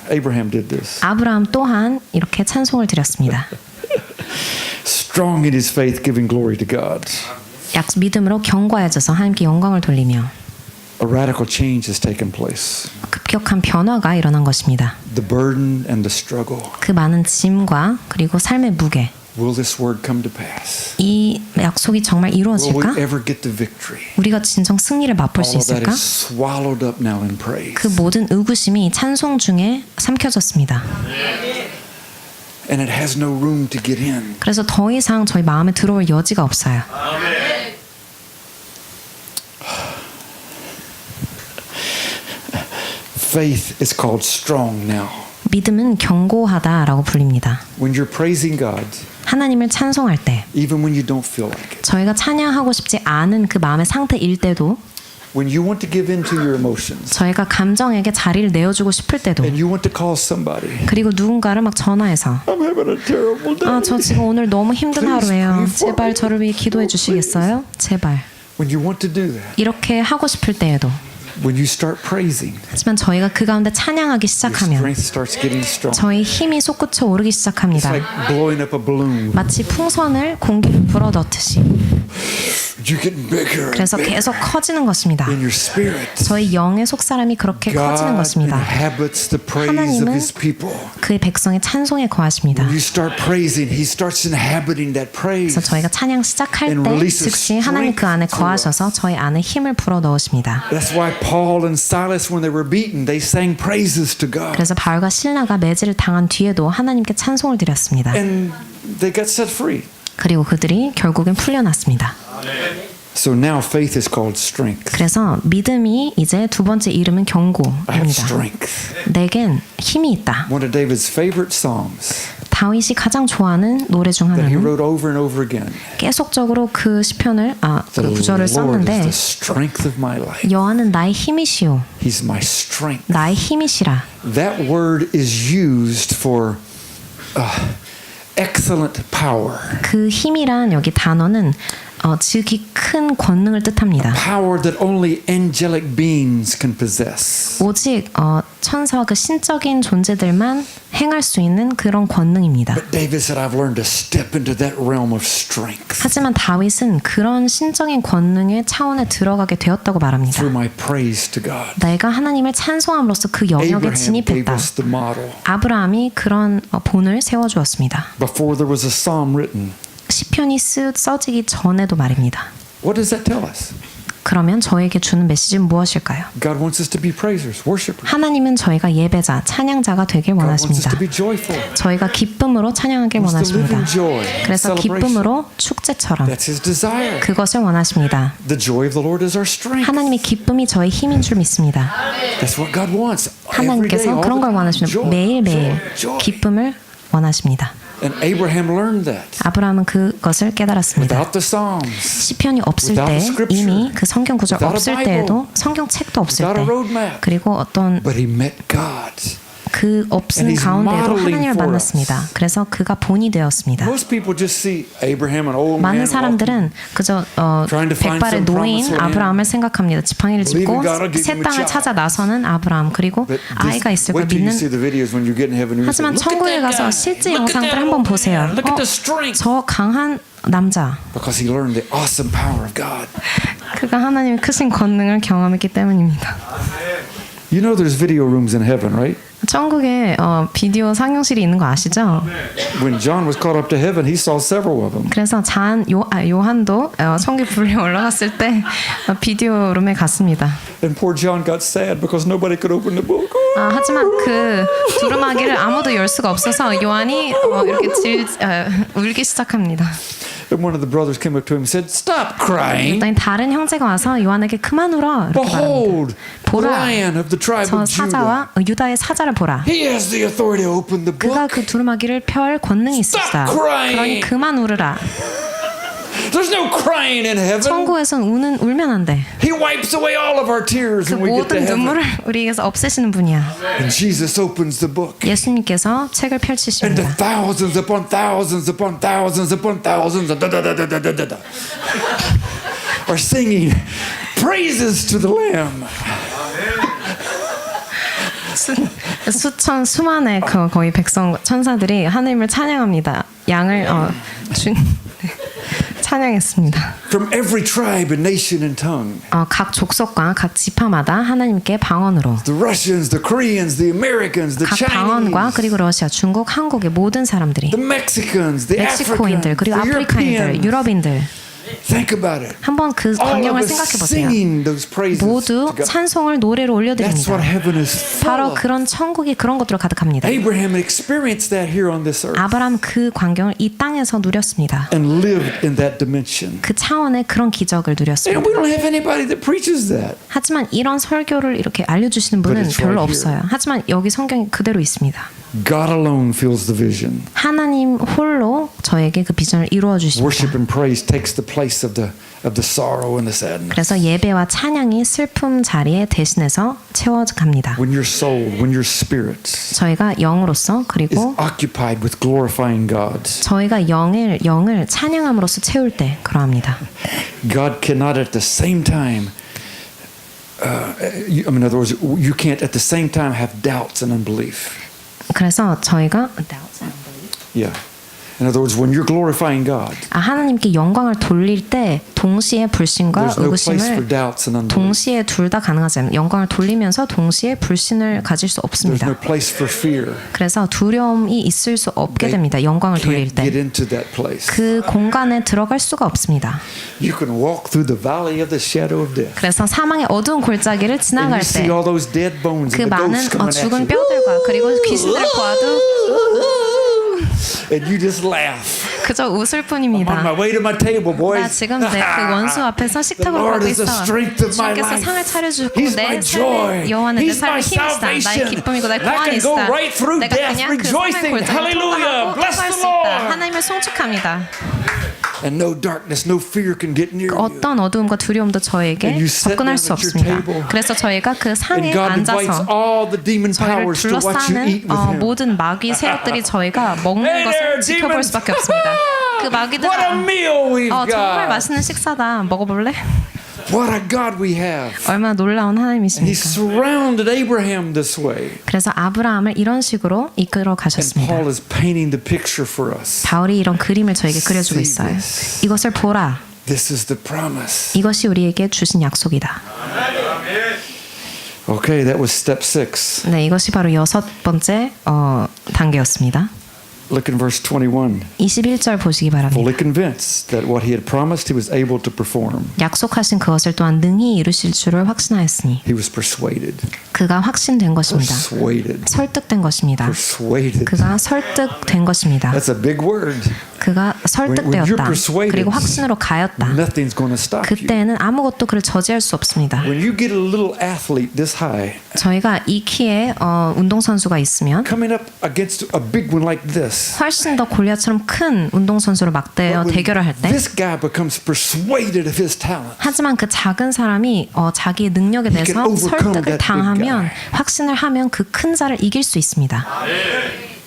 Abraham did this. 아브라함 또한 이렇게 찬송을 드렸습니다. Strong in his faith, giving glory to God. 믿음으로 견고해져서 하나님께 영광을 돌리며 A radical change has taken place. 급격한 변화가 일어난 것입니다. The burden and the struggle. 그 많은 짐과 그리고 삶의 무게, Will this word come to pass? 이 약속이 정말 Will 이루어질까? we ever get the victory? 우리가 진정 승리를 맛볼 수 All of that 있을까? is swallowed up now in praise. 그 모든 의구심이 찬송 중에 삼켜졌습니다. And it has no room to get in. 그래서 더 이상 저희 마음에 들어올 여지가 없어요. Faith is called strong now. 믿음은 견고하다라고 불립니다. When you're praising God, 하나님을 찬송할 때 even when you don't feel like it, 저희가 찬양하고 싶지 않은 그 마음의 상태일 때도 when you want to give in to your emotions, 저희가 감정에게 자리를 내어주고 싶을 때도 and you want to call somebody, 그리고 누군가를 막 전화해서 I'm having a terrible day. 저 지금 오늘 너무 힘든 하루예요. 제발 저를 위해 기도해 주시겠어요? 제발. When you want to do that, 이렇게 하고 싶을 때에도 when you start praising, 하지만 저희가 그 가운데 찬양하기 your 시작하면 strength starts getting strong. 저희 힘이 솟구쳐 오르기 It's 시작합니다. like blowing up a balloon. 마치 풍선을 공기를 불어넣듯이 You're getting bigger and 그래서 bigger 계속 커지는 것입니다. in your spirit. 저희 영의 속사람이 그렇게 커지는 God 것입니다. inhabits the praise of 하나님은 His people. 그의 백성의 찬송에 거하십니다. When you start praising, He starts inhabiting that praise. 그래서 저희가 찬양 시작할 And 때 releases 즉시 하나님 그 안에 strength to 거하셔서 저희 안에 힘을 불어 넣으십니다. That's why Paul and Silas, when they were beaten, they sang praises to God. 그래서 바울과 실라가 매질을 당한 뒤에도 하나님께 찬송을 드렸습니다. And they got set free. 그리고 그들이 결국엔 풀려났습니다. So now faith is called strength. 그래서 믿음이 이제 두 번째 이름은 I have 경고입니다. strength. 내겐 힘이 있다. One of David's favorite songs 다윗이 가장 좋아하는 노래 중 that he 하나는 wrote over and over again. 계속적으로 그 시편을 그 The 구절을 Lord is 썼는데 the strength of my life. 여호와는 나의 힘이시오. He's my strength. 나의 힘이시라. That word is used for excellent power. 그 힘이란 여기 단어는 즉이 큰 권능을 뜻합니다. Power that only angelic beings can possess. 오직 천사와 그 신적인 존재들만 행할 수 있는 그런 권능입니다. But David said, I've learned to step into that realm of strength 하지만 다윗은 그런 신적인 권능의 차원에 들어가게 되었다고 말합니다. through my praise to God. 내가 하나님을 찬송함으로써 그 영역에 Abraham gave 진입했다. us the model. 아브라함이 그런 본을 세워주었습니다. Before there was a psalm written. 시편이 써지기 전에도 말입니다. What does that tell us? 그러면 저에게 주는 메시지는 무엇일까요? God wants us to be praisers, worshipers. 하나님은 저희가 예배자, 찬양자가 되길 God wants us 원하십니다. to be joyful. 저희가 기쁨으로 찬양하길 wants to live 원하십니다. in joy, 그래서 celebration. 기쁨으로 축제처럼 That's His desire. 그것을 원하십니다. The joy of the Lord is our strength. 하나님의 기쁨이 저희 힘인 줄 믿습니다. That's what God wants. Every day, 하나님께서 all 그런 the 걸 time. 원하십니다. Joy, 매일매일 joy, joy. 기쁨을 원하십니다. And Abraham learned that. 아브라함은 그것을 깨달았습니다. Without the Psalms, 시편이 없을 Without 때 the scripture, 이미 그 성경 구절 without a 없을 Bible, 때에도 성경책도 없을 without a 때 roadmap. 그리고 어떤 But he met God. 그 없은 And he's 가운데도 modeling 하나님을 for 만났습니다. 그래서 그가 본이 되었습니다. Most people just see Abraham, an old man, 많은 walking, 사람들은 그저 trying to find 백발의 some 노인 promised land. 아브라함을 생각합니다. 지팡이를 짚고 Believing God will give 새 him a 땅을 child. 찾아 나서는 아브라함 그리고 But 아이가 있을 걸 wait till you 믿는. see the videos when you get in heaven. And you say, 하지만 look at 천국에 that 가서 guy. 실제 Look at 영상들 that 한번 old 보세요. man. Look at the strength. 저 강한 남자. Because he learned the awesome power of God. 그가 하나님의 크신 권능을 경험했기 때문입니다. You know there's video rooms in heaven, right? 천국에 비디오 상영실이 있는 거 아시죠? When John was caught up to heaven, he saw several of them. 그래서 요한도 천국에 불려 올라갔을 때 비디오 룸에 갔습니다. And poor John got sad because nobody could open the book. 하지만 그 두루마기를 아무도 열 수가 없어서 요한이 이렇게 울기 시작합니다. And one of the brothers came up to him and said, "Stop crying. 그랬더니 다른 형제가 와서 요한에게 그만 울어 이렇게 말합니다. Behold, the 보라, Lion of the tribe 저 of Judah. 사자와 유다의 사자를 보라. He has the authority to open the 그가 book. 그 두루마기를 펼 권능이 있으시다. Stop crying. 그러니 그만 울으라. There's no crying in heaven. 천국에선 울면 안 돼. He wipes away all of our tears 그 when we get to 모든 heaven. 눈물을 우리에게서 없애시는 분이야. And Jesus opens the book. 예수님께서 책을 And the 펼치십니다. thousands upon thousands upon thousands upon thousands are singing praises to the Lamb. 수천 수만의 거의 백성 천사들이 하나님을 찬양합니다. 양을 찬양했습니다. From every tribe and nation and tongue. 각 족속과 각 지파마다 하나님께 방언으로 The Russians, the Koreans, the Americans, the 각 방언과 Chinese, 그리고 러시아, 중국, 한국의 모든 사람들이 the Mexicans, the 멕시코인들 Africans, 그리고 the 아프리카인들, Europeans. 유럽인들 Think about it. 한번 그 All of 광경을 us 생각해 보세요. singing those praises to 모두 God. 찬송을 노래로 That's 올려드립니다. what heaven is full 바로 of. 그런 천국이 그런 것들로 가득합니다. Abraham experienced that here on this earth 아브라함 그 광경을 이 땅에서 누렸습니다. and lived in that dimension. 그 차원의 그런 기적을 누렸습니다. And we don't have anybody that preaches that. 하지만 이런 설교를 이렇게 알려주시는 분은 But it's 별로 right 없어요. 하지만 여기 성경이 그대로 있습니다. God alone fills the vision. 하나님 홀로 저에게 그 비전을 이루어 주십니다. Worship and praise takes the place of the sorrow and the sadness. 그래서 예배와 찬양이 슬픔 자리에 대신해서 채워갑니다. When your soul, when your spirit 저희가 영으로서 is 그리고 occupied with glorifying God, 저희가 영을 찬양함으로써 채울 때 그러합니다. God cannot at the same time. In other words, you can't at the same time have doubts and unbelief. 그래서 저희가 Yeah. In other words, when you're glorifying God, 하나님께 영광을 돌릴 때 동시에 불신과 there's no place for 의구심을 doubts and unbelief. 동시에 둘 다 가능하지 않아요. 영광을 돌리면서 동시에 불신을 가질 수 There's 없습니다. no place for fear. 그래서 두려움이 있을 수 없게 됩니다. 영광을 돌릴 Can't get 때. into that place. 그 공간에 들어갈 수가 없습니다. You can walk through the valley of the shadow of death. 그래서 사망의 어두운 골짜기를 And 지나갈 you see 때 all those dead bones 그 and the 많은 ghosts coming at 죽은 you. 뼈들과 그리고 귀신들을 보아도 And you just laugh. 그저 웃을 I'm on 뿐입니다. my way to my table, boys. 나 지금 내 그 원수 앞에서 식탁으로 The Lord 가고 is the 있어. strength of my 주께서 life. 상을 차려주고 He's 내 my joy. 삶의 여호와는 내 He's my 삶의 힘이시다. 나의 salvation. 기쁨이고 나의 And I 구원이 can go 있다. right through 내가 death 그냥 그 삶의 rejoicing. 골짜기를 Hallelujah. 통과하고 Bless 통과할 the 수 있다. Lord. 하나님을 송축합니다. And no darkness, no fear can get near you. 어떤 어두움과 두려움도 저에게 And you sit 접근할 down 수 at your 없습니다. table. 그래서 저희가 그 상에 And God invites 앉아서 all the demon 저희를 powers to watch you eat 둘러싸는 with Him. 모든 마귀 세력들이 저희가 먹는 Hey 것을 there, 지켜볼 demons. 수밖에 없습니다. 그 What a 마귀들아, meal we've 정말 got. 맛있는 식사다. 먹어볼래? What a God we have. 얼마나 놀라운 And He 하나님이십니까? surrounded Abraham this way. 그래서 아브라함을 이런 식으로 이끌어 And 가셨습니다. Paul is painting the picture for us. 바울이 이런 그림을 저에게 그려주고 See 있어요. this. 이것을 보라. This is the promise. 이것이 우리에게 주신 약속이다. Okay, that was step 6. 네, 이것이 바로 6번째 단계였습니다. Look in verse 21. 21절 보시기 바랍니다. Fully convinced that what he had promised he was able to perform. 약속하신 그것을 또한 능히 이루실 줄을 확신하였으니 He was persuaded. 그가 확신된 것입니다. Persuaded. 설득된 것입니다. Persuaded. 그가 설득된 것입니다. That's a big word. 그가 When you're 설득되었다. persuaded, 그리고 확신으로 가였다. Nothing's going to stop you. 그때는 아무것도 그를 저지할 수 없습니다. When you get a little athlete this high, 저희가 이 키에 운동선수가 있으면 coming up against a big one like this, 훨씬 더 골리앗처럼 큰 운동선수를 막대어 when 대결을 할 때 this guy becomes persuaded of his talent, 하지만 그 작은 사람이 자기의 능력에 He can 대해서 overcome 설득을 that big 당하면 guy. 확신을 하면 그 큰 자를 이길 수 있습니다.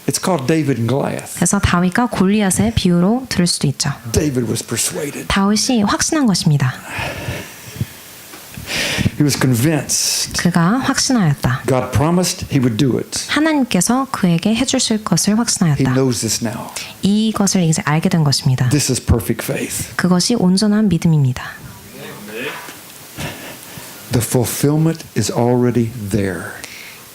it's called David and Goliath. 그래서 다윗과 골리앗의 비유로 들을 수도 있죠. David was persuaded. 다윗이 확신한 것입니다. He was convinced. 그가 확신하였다. God promised he would do it. 하나님께서 그에게 해주실 것을 He 확신하였다. knows this now. 이것을 이제 알게 된 것입니다. This is perfect faith. 그것이 온전한 믿음입니다. The fulfillment is already there.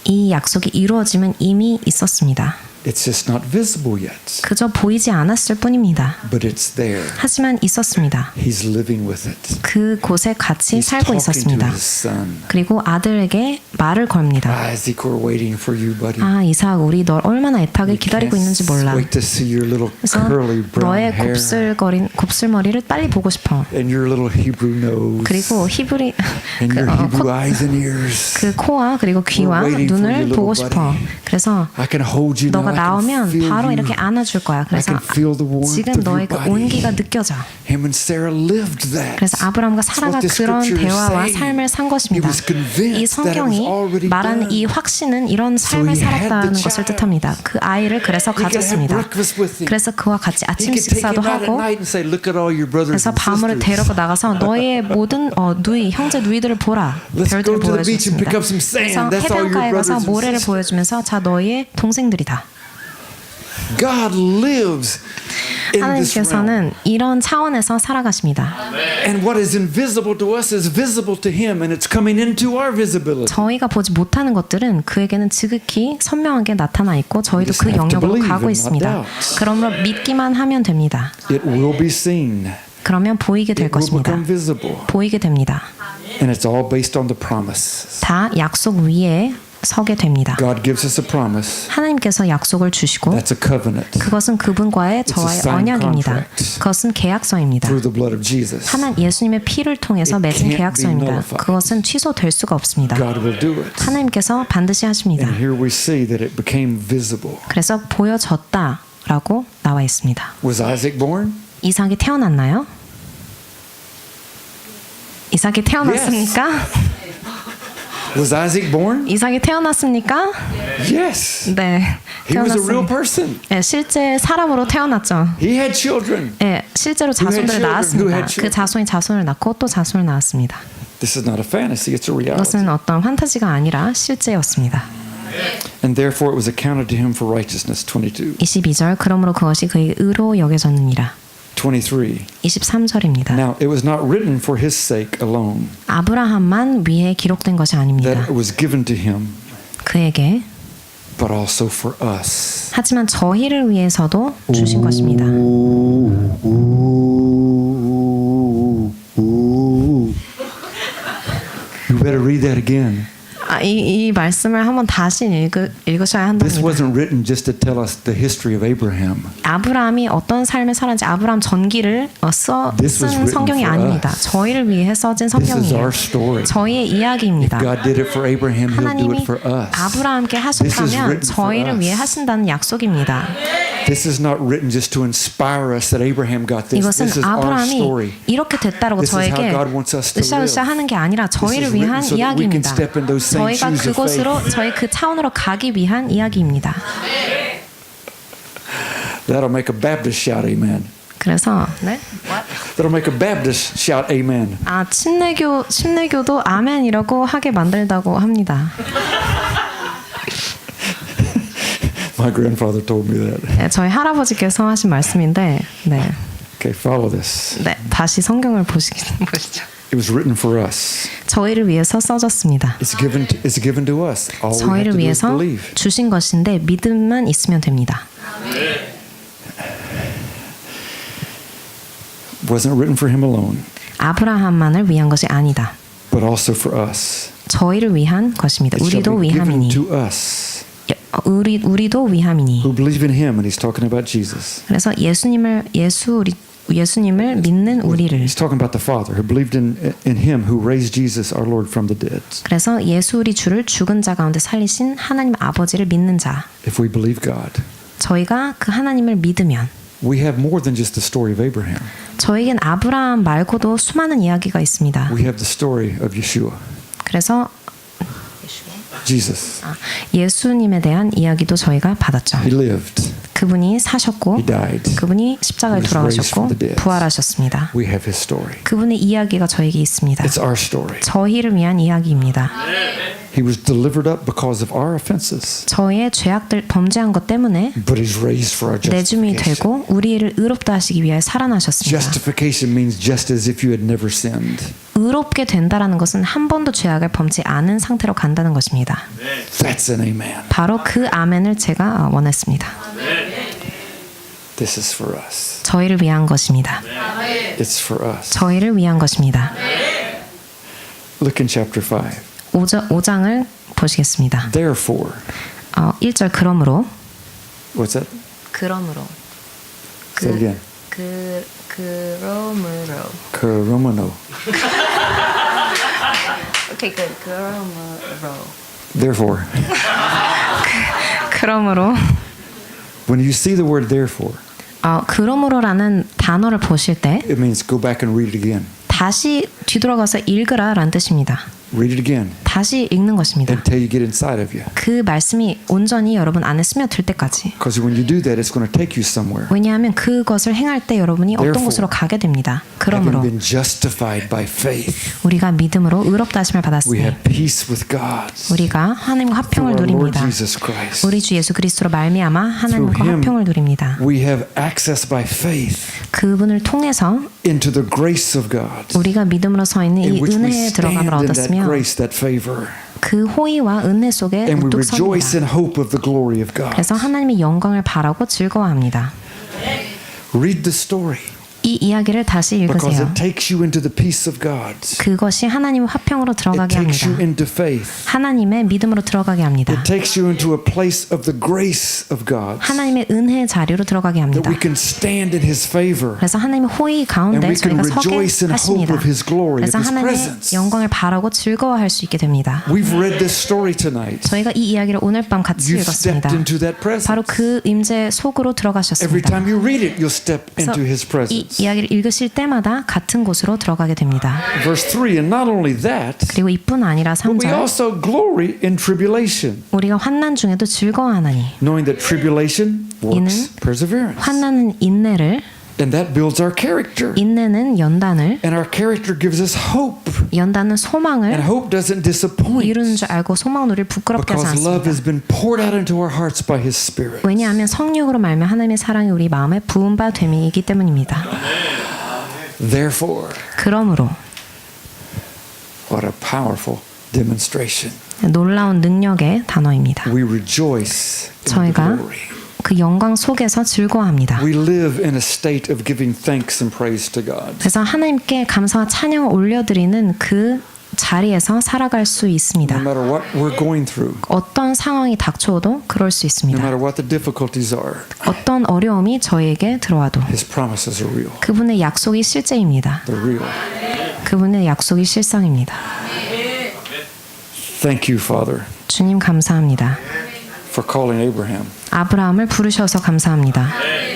이 약속이 이루어짐은 이미 있었습니다. It's just not visible yet, 그저 보이지 않았을 뿐입니다. but it's there. 하지만 있었습니다. He's living with it. 그곳에 같이 He's 살고 talking to 있었습니다. his son. 그리고 아들에게 말을 겁니다. Isaac, we're waiting for you, buddy. 아, 이삭, 우리 널 얼마나 애타게 We 기다리고 can't 있는지 몰라. wait to see your little 그래서 curly brown 너의 hair 곱슬머리를 빨리 보고 싶어. and your little Hebrew nose 그리고 히브리 and 그, your Hebrew 코, eyes and ears. 그 코와 그리고 귀와 We're waiting for 눈을 you, 보고 little 싶어. buddy. 그래서 I can hold you now. 너가 I can 나오면 feel 바로 you. 이렇게 안아줄 거야. 그래서 I can feel the warmth 지금 of 너의 your 그 body. 온기가 느껴져. Him and Sarah lived that. 그래서 아브라함과 That's 사라가 what the 그런 scripture is 대화와 saying. 삶을 산 He 것입니다. was convinced 이 that it was 성경이 already 말하는 done. 이 확신은 이런 So 삶을 he had 살았다는 the 것을 child. 뜻합니다. 그 아이를 그래서 He could have 가졌습니다. breakfast with him. 그래서 그와 같이 He 아침 could take 식사도 him out at 하고 night and say, "Look at all your brothers 그래서 and 밤을 데리고 sisters." 나가서 너의 모든 누이, 형제 누이들을 보라. Let's 별들을 go to the beach and pick 보여줬습니다. up some sand. 그래서 That's all your 해변가에 brothers 가서 and 모래를 sisters. 보여주면서 자 너의 동생들이다. God lives in this realm. 하나님께서는 이런 차원에서 살아가십니다. And what is invisible to us is visible to him and it's coming into our visibility. 저희가 보지 못하는 것들은 그에게는 지극히 선명하게 나타나 있고 저희도 just 그 have to 영역으로 believe 가고 and not 있습니다. doubt. 그러므로 믿기만 하면 됩니다. It will be seen. 그러면 보이게 될 It will 것입니다. become visible. 보이게 됩니다. And it's all based on the promise. 다 약속 위에 서게 됩니다. God gives us a promise. 하나님께서 약속을 주시고 That's a covenant 그것은 그분과의 It's a 저와의 signed 언약입니다. contract. 그것은 계약서입니다. through the blood of Jesus. 하나님 예수님의 피를 통해서 It 맺은 can't be 계약서입니다. nullified. 그것은 취소될 수가 없습니다. God will do it. 하나님께서 반드시 하십니다. And here we see that it became visible. 그래서 보여졌다라고 나와 있습니다. Was Isaac born? 이삭이 태어났나요? 이삭이 태어났습니까? Was Isaac born? 이삭이 태어났습니까? Yes. 네, He was a real 태어났습니다. person. 네, 실제 사람으로 태어났죠. He had children. 네, 실제로 Who had 자손들을 children? Who 낳았습니다. had 그 children? 자손이 자손을 낳고 또 자손을 낳았습니다. This is not a fantasy, it's a reality. 이것은 어떤 판타지가 아니라 실제였습니다. And therefore it was accounted to him for righteousness. 22. 22절 그러므로 그것이 그의 의로 여겨졌느니라. 23. 23절입니다. Now it was not written for his sake alone 아브라함만 위해 기록된 것이 that 아닙니다. it was given to him, 그에게 but also for us. 하지만 저희를 위해서도 주신 것입니다. You better read that again. 이 말씀을 한번 다시 읽으셔야 This 한답니다. wasn't written just to tell us the history of Abraham. 아브라함이 어떤 삶을 살았는지 아브라함 전기를 This was 쓴 written 성경이 for 아닙니다. us. 저희를 위해 써진 This is 성경이에요. our story. 저희의 이야기입니다. God did it for Abraham, He'll do 하나님이 it for us. 아브라함께 This is 하셨다면 written for 저희를 us. 위해 하신다는 약속입니다. This is not written just to inspire us that Abraham got this. 이것은 This is our 아브라함이 story. 이렇게 됐다라고 This is how 저에게 God wants us to 으쌰으쌰 live. 하는 게 아니라 저희를 is 위한 written so that we can 이야기입니다. step in those same 저희가 shoes of 그곳으로 저희 그 차원으로 가기 위한 이야기입니다. That'll make a Baptist shout amen. 그래서 네? That'll make a Baptist shout amen. 침례교도 아멘이라고 하게 만들다고 합니다. My grandfather told me that. 네, 저희 할아버지께서 하신 말씀인데, 네, Okay, follow this. 네 다시 성경을 보시죠. It was written for us. 저희를 위해서 써졌습니다. It's given to us. All we have to 저희를 do is 위해서 believe. 주신 것인데 믿음만 있으면 됩니다. Wasn't written for him alone, 아브라함만을 위한 것이 아니다. but also for us. 저희를 위한 것입니다. It shall 우리도 be given 위함이니. to us 우리도 위함이니. who believe in him, and he's talking about Jesus. 그래서 예수님을 믿는 우리를. He's talking about the Father who believed in him who raised Jesus our Lord from the dead. 그래서 예수 우리 주를 죽은 자 가운데 살리신 하나님 아버지를 믿는 자. If we believe God, 저희가 그 하나님을 믿으면 we have more than just the story of Abraham. 저에겐 아브라함 말고도 수많은 이야기가 있습니다. We have the story of Yeshua, 그래서 Jesus. 예수님에 대한 이야기도 저희가 받았죠. He lived. 그분이 사셨고 He died. 그분이 십자가에 He was raised 돌아가셨고 from the dead. 부활하셨습니다. We have his story. 그분의 이야기가 저에게 있습니다. It's our story. 저희를 위한 이야기입니다. He was delivered up because of our offenses, 저희의 죄악들 범죄한 것 때문에 but he's raised for our 내줌이 justification. 되고 우리를 의롭다 하시기 위해 살아나셨습니다. Justification means just as if you had never sinned. 의롭게 된다라는 것은 한 번도 죄악을 범치 않은 상태로 간다는 것입니다. That's an amen. 바로 그 아멘을 제가 원했습니다. This is for us. 저희를 위한 것입니다. It's for us. 저희를 위한 것입니다. Look in chapter 5. 5장을 보시겠습니다. Therefore, 1절 그러므로 what's that? 그러므로 Say it again. 그러므로 Karomano. 오케이 그러므로 Therefore, 그러므로 when you see the word therefore, 그러므로라는 단어를 보실 때 it means go back and read it again. 다시 뒤돌아가서 읽으라라는 뜻입니다. Read it again 다시 읽는 것입니다. until you get inside of you. 그 말씀이 온전히 여러분 안에 스며들 때까지. Because when you do that, it's going to take you somewhere. 왜냐하면 그것을 행할 때 여러분이 어떤 Therefore, 곳으로 가게 됩니다. Having 그러므로 been justified by faith, 우리가 믿음으로 의롭다 하심을 we 받았으니 have peace with God 우리가 하나님과 합평을 through our Lord 누립니다. Jesus Christ. 우리 주 예수 그리스도로 말미암아 하나님과 Through him, 합평을 누립니다. We have access by faith 그분을 통해서 into the grace of God, 우리가 믿음으로 서 있는 in 이 which we 은혜에 stand 들어감을 in that 얻었으며 grace, that favor, 그 호의와 은혜 속에 and we 우뚝 rejoice 섭니다. in hope of the glory of God. 그래서 하나님의 영광을 바라고 즐거워합니다. Read the story 이 이야기를 다시 because 읽으세요. it takes you into the peace of God. 그것이 하나님의 화평으로 It 들어가게 takes you 합니다. into faith. 하나님의 믿음으로 들어가게 합니다. It takes you into a place of the grace of God 하나님의 은혜의 자리로 들어가게 that 합니다. we can stand in His favor 그래서 하나님의 호의 and 가운데 we can 저희가 서게 rejoice in hope 하십니다. of His glory, of 그래서 His 하나님의 presence. 영광을 바라고 즐거워할 수 있게 됩니다. We've read this story tonight. 저희가 이 이야기를 오늘 밤 같이 You've stepped 읽었습니다. into that 바로 presence. 그 임재 속으로 Every 들어가셨습니다. time you read it, you'll step 그래서 into His 이 presence. 이야기를 읽으실 때마다 같은 곳으로 들어가게 됩니다. Verse 3, and not only that, 그리고 이뿐 아니라 but we 3절 also glory in tribulation, 우리가 환난 중에도 즐거워하나니 knowing that tribulation works perseverance. 환난은 인내를 And that builds our character. 인내는 연단을 And our character gives us hope. 연다는 And 소망을 hope doesn't disappoint 이루는 줄 알고 소망놀이를 부끄럽게 하지 because love 않습니다. has been poured out into our hearts by His Spirit. 왜냐하면 성령으로 말며 하나님의 사랑이 우리 마음에 부은 바 됨이기 때문입니다. Therefore, 그러므로 what a powerful demonstration. 놀라운 능력의 단어입니다. We rejoice in the 저희가 glory. 그 영광 속에서 즐거워합니다. We live in a state of giving thanks and praise to God. 그래서 하나님께 감사와 찬양을 올려드리는 그 자리에서 살아갈 수 No 있습니다. matter what we're going through, 어떤 상황이 닥쳐도 그럴 수 no 있습니다. matter what the difficulties are, 어떤 어려움이 저에게 들어와도 His promises are real. 그분의 약속이 실제입니다. They're real. 그분의 약속이 실상입니다. Thank you, Father, 주님 감사합니다. for calling Abraham. 아브라함을 부르셔서 감사합니다.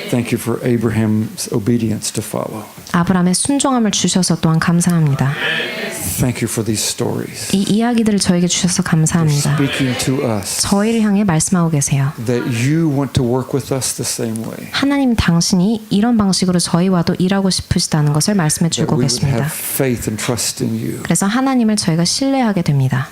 Thank you for Abraham's obedience to follow. 아브라함의 순종함을 주셔서 또한 감사합니다. Thank you for these stories. 이 이야기들을 저에게 주셔서 감사합니다. Speaking to us 저희를 향해 말씀하고 계세요. that you want to work with us the same way. 하나님 당신이 이런 방식으로 저희와도 일하고 싶으시다는 것을 말씀해 That 주고 we would 계십니다. have faith and trust in you. 그래서 하나님을 저희가 신뢰하게 됩니다.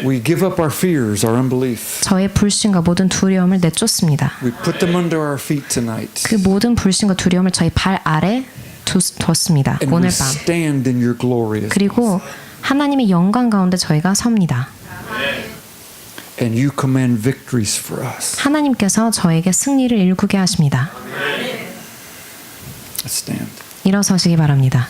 We give up our fears, our unbelief. 저의 불신과 모든 두려움을 내쫓습니다. We put them under our feet tonight. 그 모든 불신과 두려움을 저희 발 아래 뒀습니다. And we 오늘 밤. stand in your glory. 그리고 하나님의 영광 가운데 저희가 섭니다. And you command victories for us. 하나님께서 저에게 승리를 일구게 하십니다. Let's stand. 일어서시기 바랍니다.